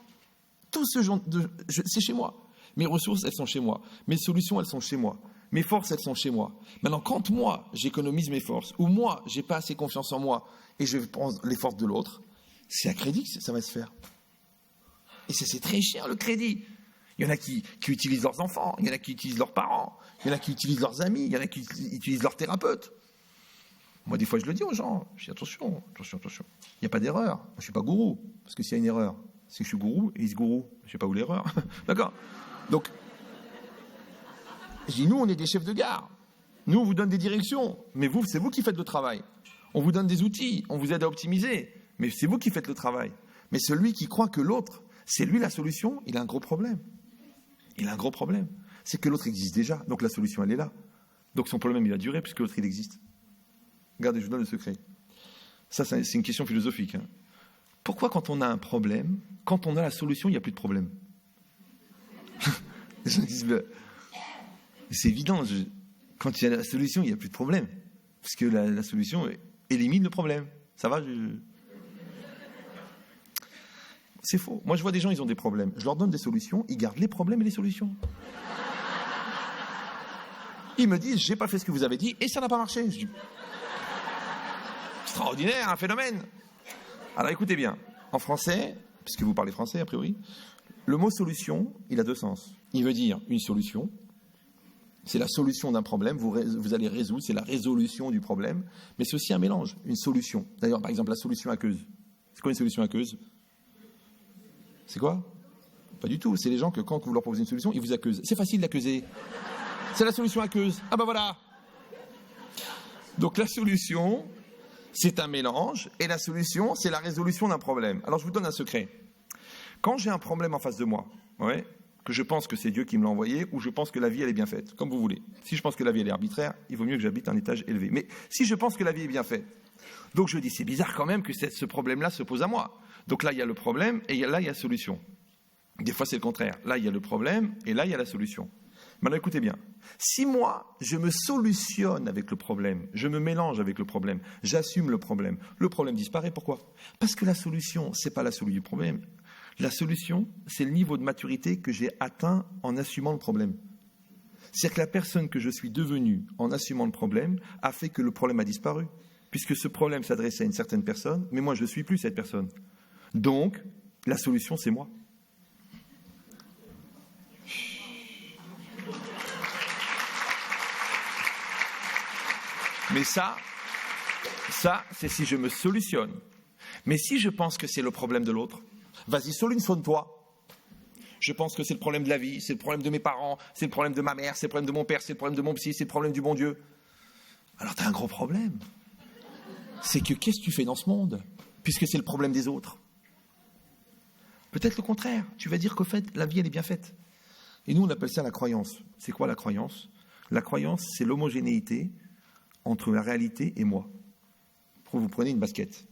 Tout ce genre c'est chez moi. Mes ressources, elles sont chez moi. Mes solutions, elles sont chez moi. Mes forces, elles sont chez moi. Maintenant, quand moi, j'économise mes forces, ou moi, j'ai pas assez confiance en moi, et je prends les forces de l'autre, c'est à crédit que ça va se faire. Et c'est très cher, le crédit. Il y en a qui utilisent leurs enfants, il y en a qui utilisent leurs parents, il y en a qui utilisent leurs amis, il y en a qui utilisent leurs thérapeutes. Moi, des fois, je le dis aux gens, je dis attention. Il n'y a pas d'erreur. Moi, je ne suis pas gourou. Parce que s'il y a une erreur, c'est que je suis gourou et ils se gourou. Je ne sais pas où l'erreur. D'accord? Donc, je dis, nous, on est des chefs de gare. Nous, on vous donne des directions. Mais vous, c'est vous qui faites le travail. On vous donne des outils, on vous aide à optimiser. Mais c'est vous qui faites le travail. Mais celui qui croit que l'autre, c'est lui la solution, il a un gros problème. C'est que l'autre existe déjà, donc la solution, elle est là. Donc son problème, il a duré, puisque l'autre, il existe. Regardez, je vous donne le secret. Ça, c'est une question philosophique. Hein. Pourquoi, quand on a un problème, quand on a la solution, il n'y a plus de problème? Les gens disent, c'est évident, quand il y a la solution, il n'y a plus de problème. Parce que la solution élimine le problème. Ça va? C'est faux. Moi, je vois des gens, ils ont des problèmes. Je leur donne des solutions, ils gardent les problèmes et les solutions. Ils me disent, j'ai pas fait ce que vous avez dit et ça n'a pas marché. Je dis, extraordinaire, un phénomène. Alors écoutez bien, en français, puisque vous parlez français a priori, le mot solution, il a deux sens. Il veut dire une solution, c'est la solution d'un problème, vous allez résoudre, c'est la résolution du problème, mais c'est aussi un mélange, une solution. D'ailleurs, par exemple, la solution aqueuse. C'est quoi une solution aqueuse? C'est quoi? Pas du tout. C'est les gens que quand vous leur proposez une solution, ils vous accusent. C'est facile d'accuser. C'est la solution aqueuse. Ah ben voilà. Donc la solution, c'est un mélange, et la solution, c'est la résolution d'un problème. Alors je vous donne un secret. Quand j'ai un problème en face de moi, ouais, que je pense que c'est Dieu qui me l'a envoyé, ou je pense que la vie, elle est bien faite, comme vous voulez. Si je pense que la vie, elle est arbitraire, il vaut mieux que j'habite un étage élevé. Mais si je pense que la vie est bien faite, donc je dis, c'est bizarre quand même que ce problème-là se pose à moi. Donc là, il y a le problème, et là, il y a la solution. Des fois, c'est le contraire. Là, il y a le problème, et là, il y a la solution. Maintenant, écoutez bien. Si moi, je me solutionne avec le problème, je me mélange avec le problème, j'assume le problème disparaît. Pourquoi ? Parce que la solution, ce n'est pas la solution du problème. La solution, c'est le niveau de maturité que j'ai atteint en assumant le problème. C'est-à-dire que la personne que je suis devenue en assumant le problème a fait que le problème a disparu. Puisque ce problème s'adressait à une certaine personne, mais moi, je ne suis plus cette personne. Donc, la solution, c'est moi. Mais ça, c'est si je me solutionne. Mais si je pense que c'est le problème de l'autre, vas-y, solutionne-toi. Je pense que c'est le problème de la vie, c'est le problème de mes parents, c'est le problème de ma mère, c'est le problème de mon père, c'est le problème de mon psy, c'est le problème du bon Dieu. Alors tu as un gros problème. C'est que qu'est-ce que tu fais dans ce monde, puisque c'est le problème des autres? Peut-être le contraire. Tu vas dire qu'au fait, la vie, elle est bien faite. Et nous, on appelle ça la croyance. C'est quoi la croyance? La croyance, c'est l'homogénéité entre la réalité et moi. Vous prenez une basket.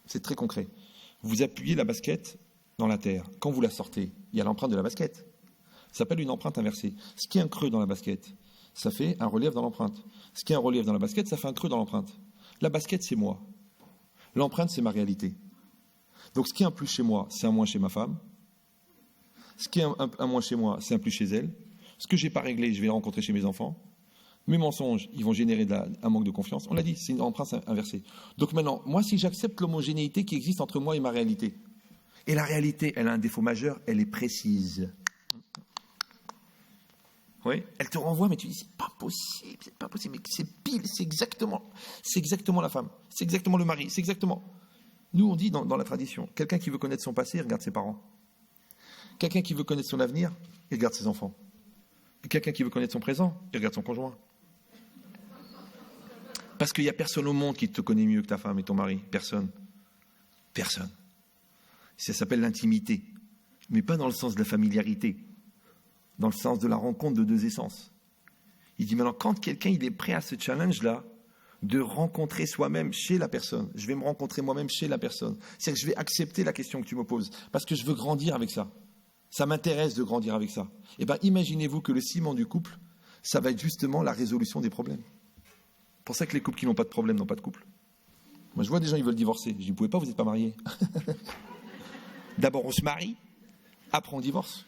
C'est très concret. Vous appuyez la basket dans la terre. Quand vous la sortez, il y a l'empreinte de la basket. Ça s'appelle une empreinte inversée. Ce qui est un creux dans la basket, ça fait un relief dans l'empreinte. Ce qui est un relief dans la basket, ça fait un creux dans l'empreinte. La basket, c'est moi. L'empreinte, c'est ma réalité. Donc, ce qui est un plus chez moi, c'est un moins chez ma femme. Ce qui est un moins chez moi, c'est un plus chez elle. Ce que je n'ai pas réglé, je vais le rencontrer chez mes enfants. Mes mensonges, ils vont générer un manque de confiance. On l'a dit, c'est une empreinte inversée. Donc maintenant, moi, si j'accepte l'homogénéité qui existe entre moi et ma réalité, et la réalité, elle a un défaut majeur, elle est précise. Oui, elle te renvoie, mais tu dis, c'est pas possible, mais c'est pile, c'est exactement la femme, c'est exactement le mari, c'est exactement. Nous, on dit dans la tradition, quelqu'un qui veut connaître son passé, il regarde ses parents. Quelqu'un qui veut connaître son avenir, il regarde ses enfants. Et quelqu'un qui veut connaître son présent, il regarde son conjoint. Parce qu'il n'y a personne au monde qui te connaît mieux que ta femme et ton mari. Personne. Personne. Ça s'appelle l'intimité. Mais pas dans le sens de la familiarité. Dans le sens de la rencontre de deux essences. Il dit maintenant, quand quelqu'un il est prêt à ce challenge-là, de rencontrer soi-même chez la personne, je vais me rencontrer moi-même chez la personne. C'est-à-dire que je vais accepter la question que tu me poses, parce que je veux grandir avec ça. Ça m'intéresse de grandir avec ça. Eh bien, imaginez-vous que le ciment du couple, ça va être justement la résolution des problèmes. C'est pour ça que les couples qui n'ont pas de problème n'ont pas de couple. Moi, je vois des gens, ils veulent divorcer. Je dis, vous pouvez pas, vous n'êtes pas mariés. D'abord, on se marie, après on divorce.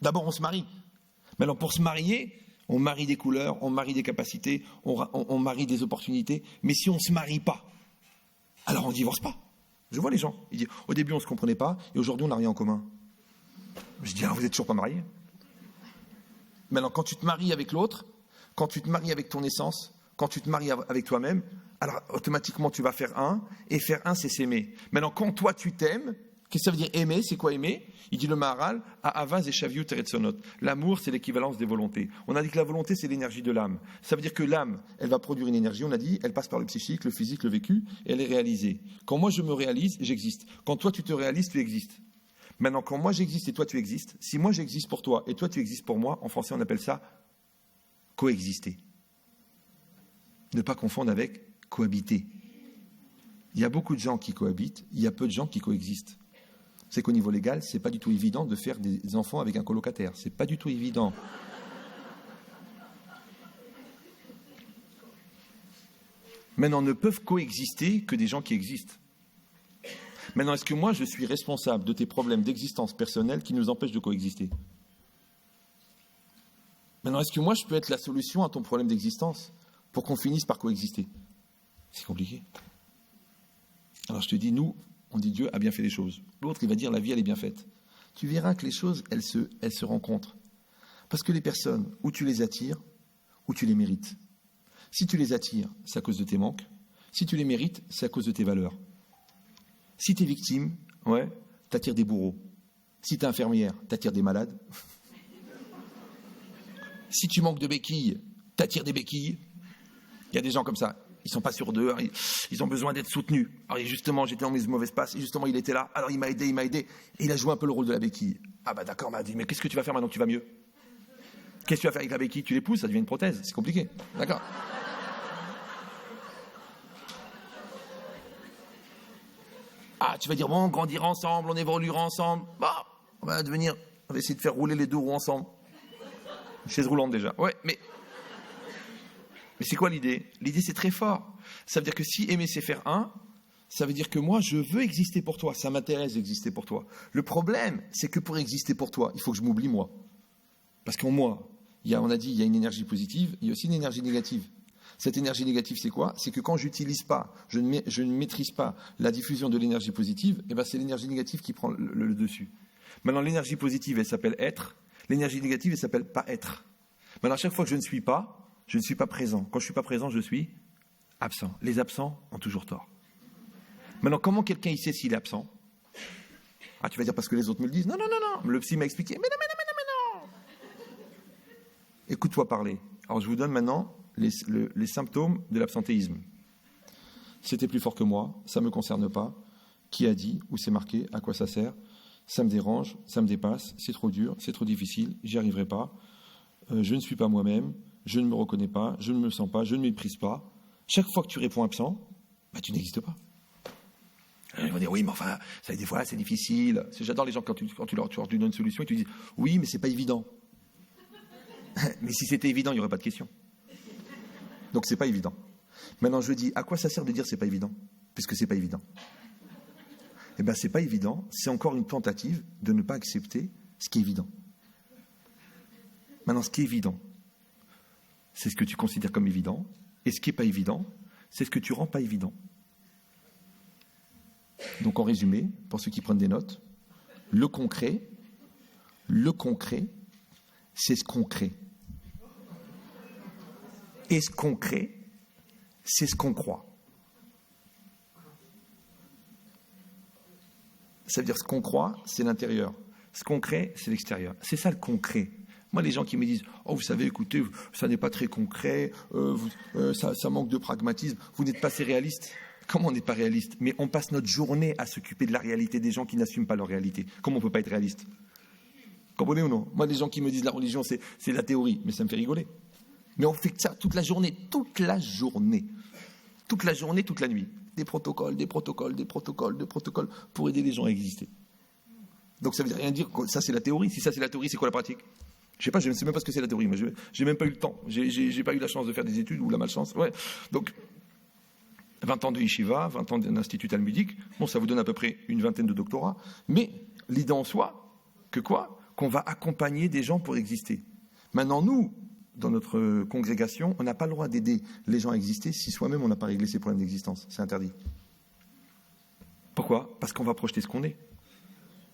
D'abord, on se marie. Maintenant, pour se marier, on marie des couleurs, on marie des capacités, on marie des opportunités. Mais si on ne se marie pas, alors on ne divorce pas. Je vois les gens. Ils disent, au début, on ne se comprenait pas, et aujourd'hui, on n'a rien en commun. Je dis, vous n'êtes toujours pas mariés. Maintenant, quand tu te maries avec l'autre, quand tu te maries avec ton essence, quand tu te maries avec toi-même, alors automatiquement, tu vas faire un, et faire un, c'est s'aimer. Maintenant, quand toi, tu t'aimes, qu'est-ce que ça veut dire aimer? C'est quoi aimer? Il dit le Maharal, à Avaz et Shaviut Teretsonot. L'amour, c'est l'équivalence des volontés. On a dit que la volonté, c'est l'énergie de l'âme. Ça veut dire que l'âme, elle va produire une énergie, on a dit, elle passe par le psychique, le physique, le vécu, et elle est réalisée. Quand moi, je me réalise, j'existe. Quand toi, tu te réalises, tu existes. Maintenant, quand moi, j'existe et toi, tu existes, si moi, j'existe pour toi et toi, tu existes pour moi, en français, on appelle ça coexister. Ne pas confondre avec cohabiter. Il y a beaucoup de gens qui cohabitent, il y a peu de gens qui coexistent. C'est qu'au niveau légal, c'est pas du tout évident de faire des enfants avec un colocataire. C'est pas du tout évident. Maintenant, ne peuvent coexister que des gens qui existent. Maintenant, est-ce que moi, je suis responsable de tes problèmes d'existence personnelle qui nous empêchent de coexister? Maintenant, est-ce que moi, je peux être la solution à ton problème d'existence pour qu'on finisse par coexister? C'est compliqué. Alors, je te dis, nous, on dit Dieu a bien fait les choses. L'autre, il va dire la vie, elle est bien faite. Tu verras que les choses, elles se rencontrent. Parce que les personnes, ou tu les attires, ou tu les mérites. Si tu les attires, c'est à cause de tes manques. Si tu les mérites, c'est à cause de tes valeurs. Si tu es victime, t'attires des bourreaux. Si tu es infirmière, t'attires des malades. Si tu manques de béquilles, t'attires des béquilles. Il y a des gens comme ça. Ils sont pas sûrs d'eux, hein. Ils ont besoin d'être soutenus. Alors justement, j'étais dans une mauvaise passe, et justement, il était là, alors il m'a aidé, et il a joué un peu le rôle de la béquille. Ah bah d'accord, m'a dit, mais qu'est-ce que tu vas faire maintenant que tu vas mieux? Qu'est-ce que tu vas faire avec la béquille? Tu les pousses, ça devient une prothèse, c'est compliqué. D'accord. Ah, tu vas dire, bon, on grandira ensemble, on évoluera ensemble. Bah, on va essayer de faire rouler les 2 roues ensemble. Une chaise roulante déjà. Ouais, mais c'est quoi l'idée? L'idée, c'est très fort. Ça veut dire que si aimer, c'est faire un, ça veut dire que moi, je veux exister pour toi. Ça m'intéresse d'exister pour toi. Le problème, c'est que pour exister pour toi, il faut que je m'oublie moi. Parce qu'en moi, on a dit, il y a une énergie positive, il y a aussi une énergie négative. Cette énergie négative, c'est quoi? C'est que quand j'utilise pas, je ne maîtrise pas la diffusion de l'énergie positive, et ben c'est l'énergie négative qui prend le dessus. Maintenant, l'énergie positive, elle s'appelle être. L'énergie négative, elle s'appelle pas être. Maintenant, à chaque fois que je ne suis pas présent. Quand je suis pas présent, je suis absent. Les absents ont toujours tort. Maintenant, comment quelqu'un il sait s'il est absent? Ah, tu vas dire parce que les autres me le disent. Non. Le psy m'a expliqué. Mais non. Écoute-toi parler. Alors, je vous donne maintenant les symptômes de l'absentéisme. C'était plus fort que moi, ça ne me concerne pas. Qui a dit, où c'est marqué, à quoi ça sert? Ça me dérange, ça me dépasse, c'est trop dur, c'est trop difficile, j'y arriverai pas. Je ne suis pas moi-même, je ne me reconnais pas, je ne me sens pas, je ne me méprise pas. Chaque fois que tu réponds absent, bah, tu n'existes pas. Ils vont dire, oui, mais enfin, ça, des fois, c'est difficile. J'adore les gens quand tu leur donnes une solution, ils te disent, oui, mais c'est pas évident. Mais si c'était évident, il n'y aurait pas de question. Donc c'est pas évident. Maintenant je dis, à quoi ça sert de dire c'est pas évident? Puisque c'est pas évident. Eh bien c'est pas évident, c'est encore une tentative de ne pas accepter ce qui est évident. Maintenant ce qui est évident, c'est ce que tu considères comme évident, et ce qui n'est pas évident, c'est ce que tu rends pas évident. Donc en résumé, pour ceux qui prennent des notes, le concret, c'est ce qu'on crée. Et ce qu'on crée, c'est ce qu'on croit. Ça veut dire ce qu'on croit, c'est l'intérieur. Ce qu'on crée, c'est l'extérieur. C'est ça le concret. Moi, les gens qui me disent « Oh, vous savez, écoutez, ça n'est pas très concret, ça manque de pragmatisme, vous n'êtes pas assez réaliste. » Comment on n'est pas réaliste? Mais on passe notre journée à s'occuper de la réalité des gens qui n'assument pas leur réalité. Comment on ne peut pas être réaliste? Comprenez ou non? Moi, les gens qui me disent la religion, c'est la théorie, mais ça me fait rigoler. Mais on fait que ça toute la journée, toute la nuit. Des protocoles, pour aider les gens à exister. Donc ça veut rien dire, ça c'est la théorie. Si ça c'est la théorie, c'est quoi la pratique? Je ne sais même pas ce que c'est la théorie. Moi, j'ai même pas eu le temps. J'ai pas eu la chance de faire des études ou la malchance. Ouais. Donc, 20 ans de yeshiva, 20 ans d'institut talmudique, bon, ça vous donne à peu près une vingtaine de doctorats. Mais l'idée en soi, que quoi? Qu'on va accompagner des gens pour exister. Maintenant, nous, dans notre congrégation, on n'a pas le droit d'aider les gens à exister si soi-même on n'a pas réglé ses problèmes d'existence. C'est interdit. Pourquoi? Parce qu'on va projeter ce qu'on est.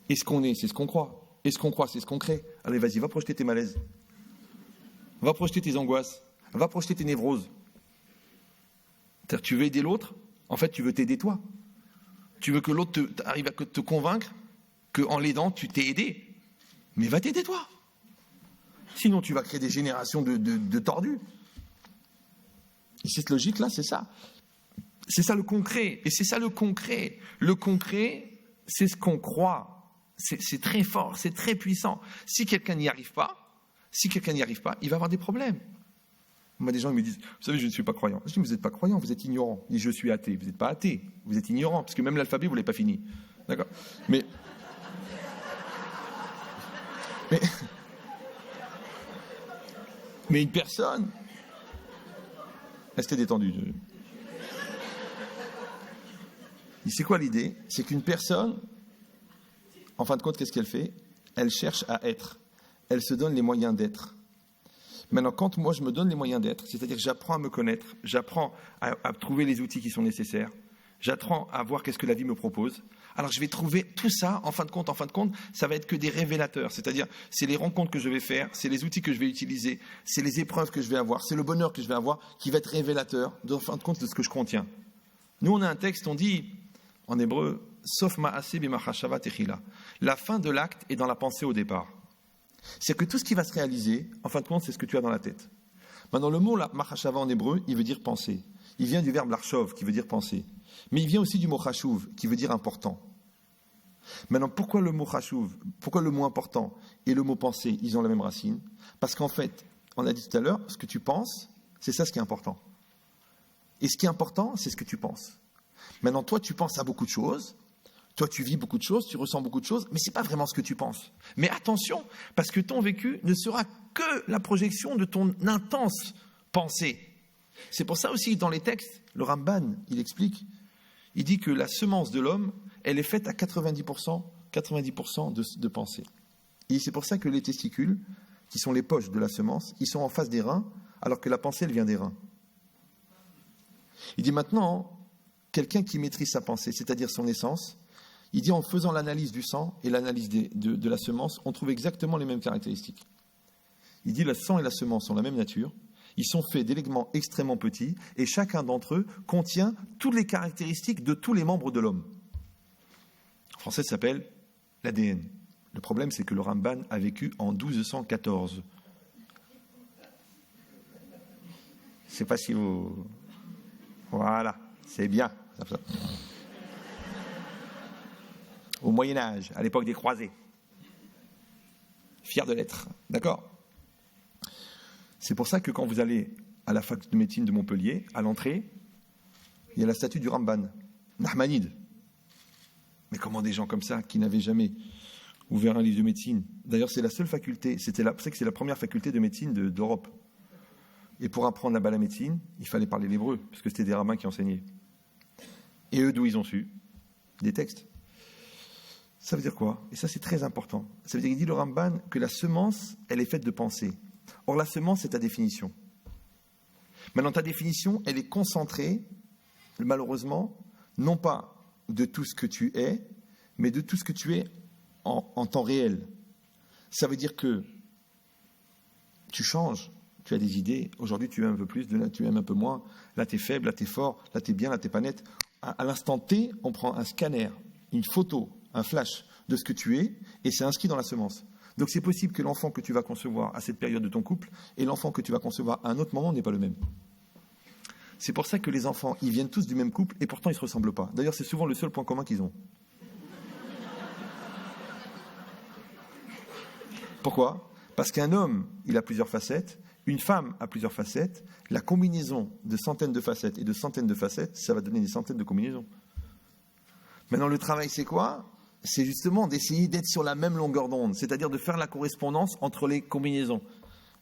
Et ce qu'on est, c'est ce qu'on croit. Et ce qu'on croit, c'est ce qu'on crée. Allez, vas-y, va projeter tes malaises. Va projeter tes angoisses. Va projeter tes névroses. C'est-à-dire, tu veux aider l'autre, en fait, tu veux t'aider toi. Tu veux que l'autre arrive à te convaincre qu'en l'aidant, tu t'es aidé. Mais va t'aider toi. Sinon, tu vas créer des générations de tordus. Et cette logique-là, c'est ça. C'est ça le concret. Et c'est ça le concret. Le concret, c'est ce qu'on croit. C'est très fort, c'est très puissant. Si quelqu'un n'y arrive pas, il va avoir des problèmes. Moi, des gens ils me disent, vous savez, je ne suis pas croyant. Je dis, vous n'êtes pas croyant, vous êtes ignorant. Je dis, je suis athée. Vous n'êtes pas athée, vous êtes ignorant, parce que même l'alphabet, vous ne l'avez pas fini. D'accord? Mais une personne, restez détendu. C'est quoi l'idée? C'est qu'une personne, en fin de compte, qu'est-ce qu'elle fait? Elle cherche à être. Elle se donne les moyens d'être. Maintenant, quand moi je me donne les moyens d'être, c'est-à-dire que j'apprends à me connaître, j'apprends à trouver les outils qui sont nécessaires, j'apprends à voir qu'est-ce que la vie me propose, alors je vais trouver tout ça, en fin de compte, ça va être que des révélateurs. C'est-à-dire, c'est les rencontres que je vais faire, c'est les outils que je vais utiliser, c'est les épreuves que je vais avoir, c'est le bonheur que je vais avoir qui va être révélateur, en fin de compte, de ce que je contiens. Nous, on a un texte, on dit, en hébreu, « Sof ma'aseh b'machashava techila ». La fin de l'acte est dans la pensée au départ. C'est que tout ce qui va se réaliser, en fin de compte, c'est ce que tu as dans la tête. Maintenant, le mot machashava en hébreu, il veut dire penser. il vient du verbe larchov, qui veut dire penser. Mais il vient aussi du mot chashuv, qui veut dire important. Maintenant, pourquoi le mot chashuv, pourquoi le mot important et le mot penser, ils ont la même racine? Parce qu'en fait, on a dit tout à l'heure, ce que tu penses, c'est ça ce qui est important. Et ce qui est important, c'est ce que tu penses. Maintenant, toi, tu penses à beaucoup de choses. Toi, tu vis beaucoup de choses, tu ressens beaucoup de choses, mais ce n'est pas vraiment ce que tu penses. Mais attention, parce que ton vécu ne sera que la projection de ton intense pensée. C'est pour ça aussi, dans les textes, le Ramban, il explique, il dit que la semence de l'homme, elle est faite à 90% de pensée. Et c'est pour ça que les testicules, qui sont les poches de la semence, ils sont en face des reins, alors que la pensée, elle vient des reins. Il dit maintenant, quelqu'un qui maîtrise sa pensée, c'est-à-dire son essence, il dit en faisant l'analyse du sang et l'analyse de la semence, on trouve exactement les mêmes caractéristiques. Il dit le sang et la semence sont la même nature, ils sont faits d'éléments extrêmement petits et chacun d'entre eux contient toutes les caractéristiques de tous les membres de l'homme. En français, ça s'appelle l'ADN. Le problème, c'est que le Ramban a vécu en 1214. Je ne sais pas si vous... Voilà, c'est bien. Au Moyen-Âge, à l'époque des croisés. Fier de l'être, d'accord? C'est pour ça que quand vous allez à la fac de médecine de Montpellier, à l'entrée, il y a la statue du Ramban, Nahmanide. Mais comment des gens comme ça, qui n'avaient jamais ouvert un livre de médecine? D'ailleurs, c'est la seule faculté, c'est la première faculté de médecine d'Europe. Et pour apprendre là-bas la médecine, il fallait parler l'hébreu, parce que c'était des rabbins qui enseignaient. Et eux, d'où ils ont su? Des textes. Ça veut dire quoi? Et ça, c'est très important. Ça veut dire qu'il dit le Ramban que la semence, elle est faite de pensée. Or, la semence, c'est ta définition. Maintenant, ta définition, elle est concentrée, malheureusement, non pas de tout ce que tu es, mais de tout ce que tu es en temps réel. Ça veut dire que tu changes, tu as des idées. Aujourd'hui, tu aimes un peu plus, là, tu aimes un peu moins. Là, tu es faible, là, tu es fort, là, tu es bien, là, tu n'es pas net. À l'instant T, on prend un scanner, une photo, un flash de ce que tu es, et c'est inscrit dans la semence. Donc c'est possible que l'enfant que tu vas concevoir à cette période de ton couple et l'enfant que tu vas concevoir à un autre moment n'est pas le même. C'est pour ça que les enfants, ils viennent tous du même couple et pourtant ils ne se ressemblent pas. D'ailleurs, c'est souvent le seul point commun qu'ils ont. Pourquoi? Parce qu'un homme, il a plusieurs facettes, une femme a plusieurs facettes, la combinaison de centaines de facettes et de centaines de facettes, ça va donner des centaines de combinaisons. Maintenant, le travail, c'est quoi? C'est justement d'essayer d'être sur la même longueur d'onde, c'est-à-dire de faire la correspondance entre les combinaisons.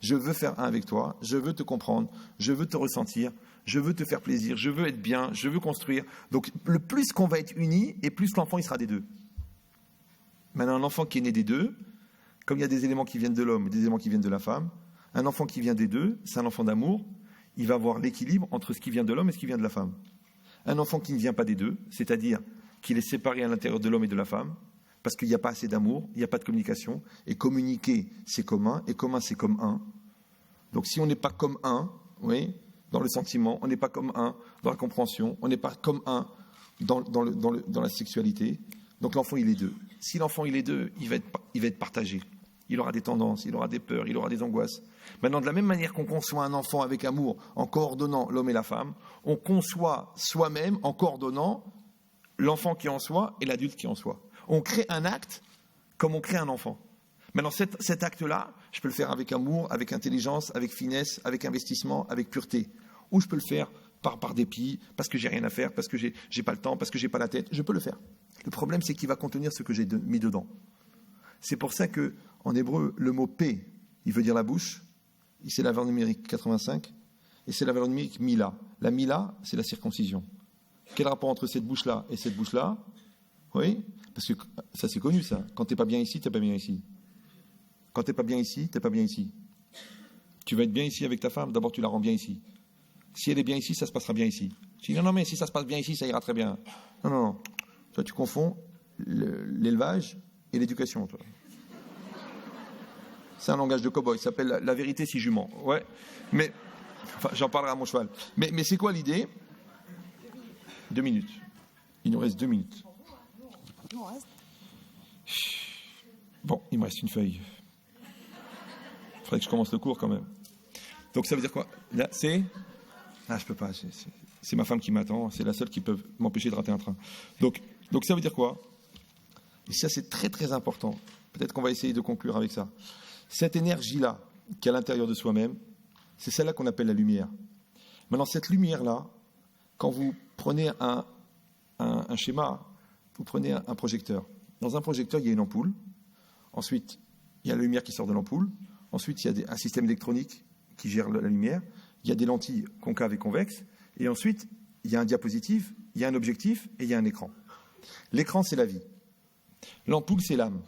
Je veux faire un avec toi, je veux te comprendre, je veux te ressentir, je veux te faire plaisir, je veux être bien, je veux construire. Donc, le plus qu'on va être unis, et plus l'enfant, il sera des deux. Maintenant, un enfant qui est né des deux, comme il y a des éléments qui viennent de l'homme et des éléments qui viennent de la femme, un enfant qui vient des deux, c'est un enfant d'amour, il va avoir l'équilibre entre ce qui vient de l'homme et ce qui vient de la femme. Un enfant qui ne vient pas des deux, c'est-à-dire qu'il est séparé à l'intérieur de l'homme et de la femme, parce qu'il n'y a pas assez d'amour, il n'y a pas de communication, et communiquer, c'est commun, et commun, c'est comme un. Donc si on n'est pas comme un, oui, dans le sentiment, on n'est pas comme un dans la compréhension, on n'est pas comme un dans la sexualité, donc l'enfant, il est deux. Si l'enfant, il est deux, il va être partagé. Il aura des tendances, il aura des peurs, il aura des angoisses. Maintenant, de la même manière qu'on conçoit un enfant avec amour en coordonnant l'homme et la femme, on conçoit soi-même en coordonnant l'enfant qui est en soi et l'adulte qui est en soi. On crée un acte comme on crée un enfant. Maintenant, cet acte-là, je peux le faire avec amour, avec intelligence, avec finesse, avec investissement, avec pureté. Ou je peux le faire par dépit, parce que j'ai rien à faire, parce que j'ai pas le temps, parce que j'ai pas la tête. Je peux le faire. Le problème, c'est qu'il va contenir ce que j'ai mis dedans. C'est pour ça que, en hébreu, le mot P, il veut dire la bouche. C'est la valeur numérique 85. Et c'est la valeur numérique Mila. La Mila, c'est la circoncision. Quel rapport entre cette bouche-là et cette bouche-là? Oui, parce que ça, c'est connu, ça. Quand tu n'es pas bien ici, tu n'es pas bien ici. Quand tu n'es pas bien ici, tu n'es pas bien ici. Tu vas être bien ici avec ta femme, d'abord tu la rends bien ici. Si elle est bien ici, ça se passera bien ici. Tu dis non, mais si ça se passe bien ici, ça ira très bien. Non. Toi, tu confonds l'élevage et l'éducation, toi. C'est un langage de cow-boy, ça s'appelle la vérité si jument. Ouais, mais enfin, j'en parlerai à mon cheval. Mais c'est quoi l'idée? 2 minutes. Il nous reste 2 minutes. Bon, il me reste une feuille. Il faudrait que je commence le cours quand même. Donc ça veut dire quoi? Là, c'est... Ah, je peux pas. C'est ma femme qui m'attend, c'est la seule qui peut m'empêcher de rater un train. Donc ça veut dire quoi? Et ça, c'est très très important. Peut-être qu'on va essayer de conclure avec ça. Cette énergie-là, qui est à l'intérieur de soi-même, c'est celle-là qu'on appelle la lumière. Maintenant, cette lumière-là, quand vous prenez un schéma, vous prenez un projecteur. Dans un projecteur, il y a une ampoule. Ensuite, il y a la lumière qui sort de l'ampoule. Ensuite, il y a un système électronique qui gère la lumière. Il y a des lentilles concaves et convexes. Et ensuite, il y a un diapositive, il y a un objectif et il y a un écran. L'écran, c'est la vie. L'ampoule, c'est l'âme.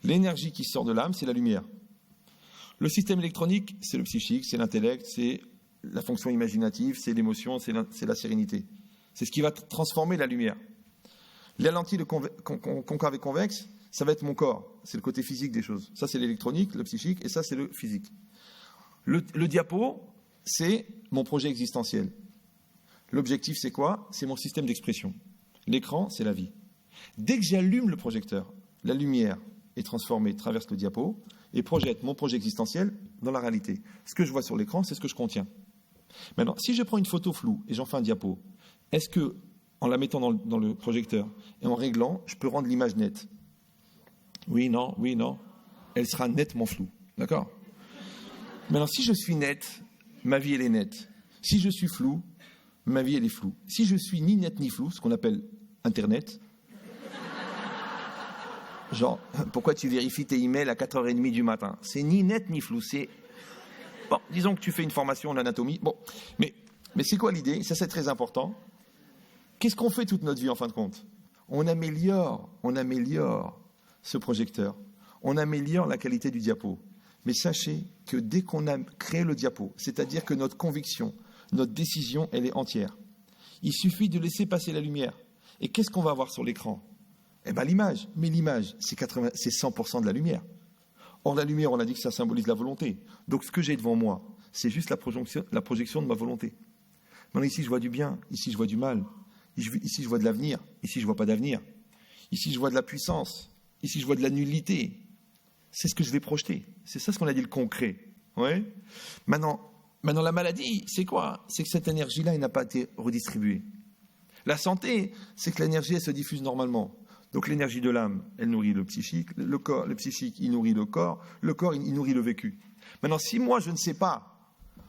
L'énergie qui sort de l'âme, c'est la lumière. Le système électronique, c'est le psychique, c'est l'intellect, c'est la fonction imaginative, c'est l'émotion, c'est la sérénité. C'est ce qui va transformer la lumière. Les lentilles concaves et convexes, ça va être mon corps. C'est le côté physique des choses. Ça, c'est l'électronique, le psychique, et ça, c'est le physique. Le diapo, c'est mon projet existentiel. L'objectif, c'est quoi? C'est mon système d'expression. L'écran, c'est la vie. Dès que j'allume le projecteur, la lumière est transformée, traverse le diapo et projette mon projet existentiel dans la réalité. Ce que je vois sur l'écran, c'est ce que je contiens. Maintenant, si je prends une photo floue et j'en fais un diapo, est-ce que, en la mettant dans le projecteur et en réglant, je peux rendre l'image nette? Oui, non. Elle sera nettement floue. D'accord? Maintenant, si je suis net, ma vie, elle est nette. Si je suis flou, ma vie, elle est floue. Si je suis ni net ni flou, ce qu'on appelle Internet, genre, pourquoi tu vérifies tes emails à 4h30 du matin? C'est ni net ni flou, c'est... Bon, disons que tu fais une formation en anatomie. Bon, mais c'est quoi l'idée? Ça, c'est très important. Qu'est-ce qu'on fait toute notre vie, en fin de compte? On améliore ce projecteur. On améliore la qualité du diapo. Mais sachez que dès qu'on a créé le diapo, c'est-à-dire que notre conviction, notre décision, elle est entière. Il suffit de laisser passer la lumière. Et qu'est-ce qu'on va avoir sur l'écran? Eh bien, l'image. Mais l'image, c'est 100% de la lumière. Or, la lumière, on a dit que ça symbolise la volonté. Donc, ce que j'ai devant moi, c'est juste la projection de ma volonté. Maintenant, ici, je vois du bien. Ici, je vois du mal. Ici, je vois de l'avenir. Ici, je ne vois pas d'avenir. Ici, je vois de la puissance. Ici, je vois de la nullité. C'est ce que je vais projeter. C'est ça ce qu'on a dit, le concret. Ouais. Maintenant, la maladie, c'est quoi? C'est que cette énergie-là, elle n'a pas été redistribuée. La santé, c'est que l'énergie, elle se diffuse normalement. Donc l'énergie de l'âme, elle nourrit le psychique, le psychique, il nourrit le corps, il nourrit le vécu. Maintenant, si moi, je ne sais pas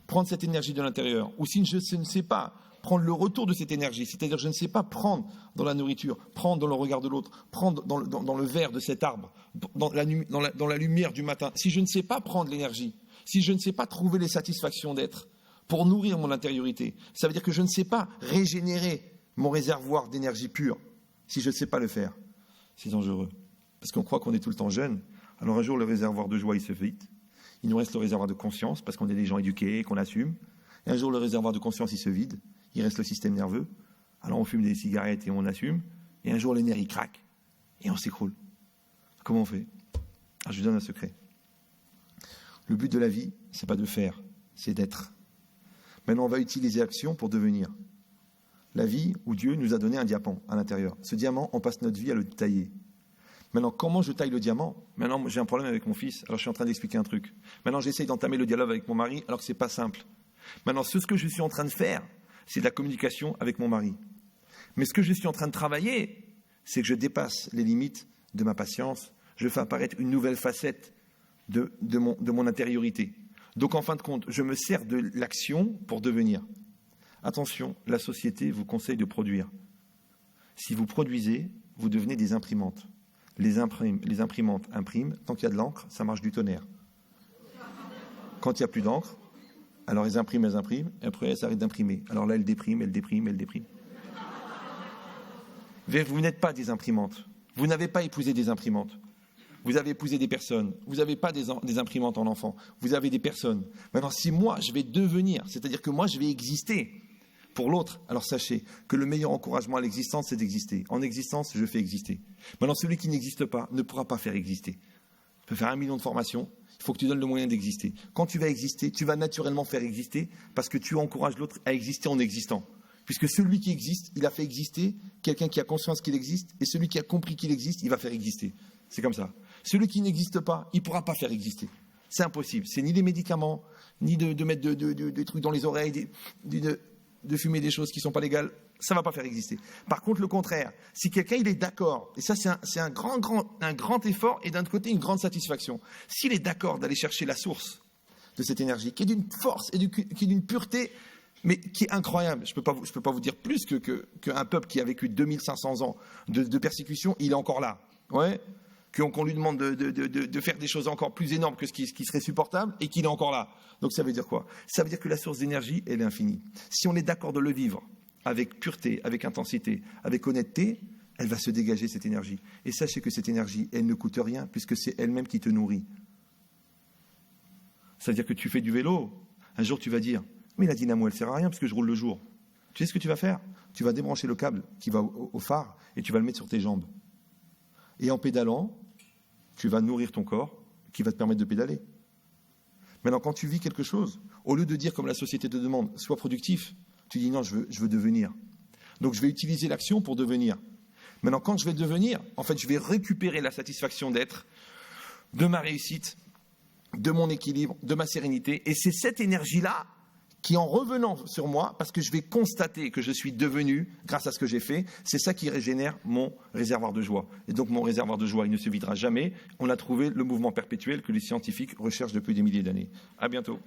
prendre cette énergie de l'intérieur, ou si je ne sais pas prendre le retour de cette énergie, c'est-à-dire je ne sais pas prendre dans la nourriture, prendre dans le regard de l'autre, prendre dans le verre de cet arbre, dans la lumière du matin, si je ne sais pas prendre l'énergie, si je ne sais pas trouver les satisfactions d'être pour nourrir mon intériorité, ça veut dire que je ne sais pas régénérer mon réservoir d'énergie pure, si je ne sais pas le faire. C'est dangereux. Parce qu'on croit qu'on est tout le temps jeune. Alors un jour, le réservoir de joie, il se vide. Il nous reste le réservoir de conscience, parce qu'on est des gens éduqués, qu'on assume. Et un jour, le réservoir de conscience, il se vide. Il reste le système nerveux. Alors on fume des cigarettes et on assume. Et un jour, les nerfs, ils craquent. Et on s'écroule. Comment on fait? Alors, je vous donne un secret. Le but de la vie, c'est pas de faire, c'est d'être. Maintenant, on va utiliser action pour devenir. La vie où Dieu nous a donné un diamant à l'intérieur. Ce diamant, on passe notre vie à le tailler. Maintenant, comment je taille le diamant? Maintenant, j'ai un problème avec mon fils, alors je suis en train d'expliquer un truc. Maintenant, j'essaye d'entamer le dialogue avec mon mari, alors que ce n'est pas simple. Maintenant, ce que je suis en train de faire, c'est de la communication avec mon mari. Mais ce que je suis en train de travailler, c'est que je dépasse les limites de ma patience. Je fais apparaître une nouvelle facette de mon intériorité. Donc, en fin de compte, je me sers de l'action pour devenir. Attention, la société vous conseille de produire. Si vous produisez, vous devenez des imprimantes. Les imprimantes impriment. Tant qu'il y a de l'encre, ça marche du tonnerre. Quand il n'y a plus d'encre, alors elles impriment, et après elles arrêtent d'imprimer. Alors là, elles dépriment. Vous n'êtes pas des imprimantes. Vous n'avez pas épousé des imprimantes. Vous avez épousé des personnes. Vous n'avez pas des imprimantes en enfant. Vous avez des personnes. Maintenant, si moi, je vais devenir, c'est-à-dire que moi, je vais exister pour l'autre, alors sachez que le meilleur encouragement à l'existence, c'est d'exister. En existence, je fais exister. Maintenant, celui qui n'existe pas ne pourra pas faire exister. Tu peux faire 1 million de formations, il faut que tu donnes le moyen d'exister. Quand tu vas exister, tu vas naturellement faire exister parce que tu encourages l'autre à exister en existant. Puisque celui qui existe, il a fait exister quelqu'un qui a conscience qu'il existe, et celui qui a compris qu'il existe, il va faire exister. C'est comme ça. Celui qui n'existe pas, il ne pourra pas faire exister. C'est impossible. C'est ni des médicaments, ni de mettre des trucs dans les oreilles. de fumer des choses qui ne sont pas légales, ça ne va pas faire exister. Par contre, le contraire, si quelqu'un il est d'accord, et ça c'est un grand effort et d'un autre côté une grande satisfaction, s'il est d'accord d'aller chercher la source de cette énergie, qui est d'une force et qui est d'une pureté, mais qui est incroyable. Je peux pas vous dire plus qu'un peuple qui a vécu 2500 ans de persécution, il est encore là. Ouais. Qu'on lui demande de faire des choses encore plus énormes que ce qui serait supportable et qu'il est encore là. Donc ça veut dire quoi? Ça veut dire que la source d'énergie, elle est infinie. Si on est d'accord de le vivre avec pureté, avec intensité, avec honnêteté, elle va se dégager cette énergie. Et sachez que cette énergie, elle ne coûte rien puisque c'est elle-même qui te nourrit. Ça veut dire que tu fais du vélo. Un jour, tu vas dire, mais la dynamo, elle sert à rien parce que je roule le jour. Tu sais ce que tu vas faire? Tu vas débrancher le câble qui va au phare et tu vas le mettre sur tes jambes. Et en pédalant, tu vas nourrir ton corps qui va te permettre de pédaler. Maintenant, quand tu vis quelque chose, au lieu de dire comme la société te demande, sois productif, tu dis non, je veux devenir. Donc je vais utiliser l'action pour devenir. Maintenant, quand je vais devenir, en fait, je vais récupérer la satisfaction d'être, de ma réussite, de mon équilibre, de ma sérénité. Et c'est cette énergie-là qui, en revenant sur moi, parce que je vais constater que je suis devenu, grâce à ce que j'ai fait, c'est ça qui régénère mon réservoir de joie. Et donc mon réservoir de joie, il ne se videra jamais. On a trouvé le mouvement perpétuel que les scientifiques recherchent depuis des milliers d'années. À bientôt.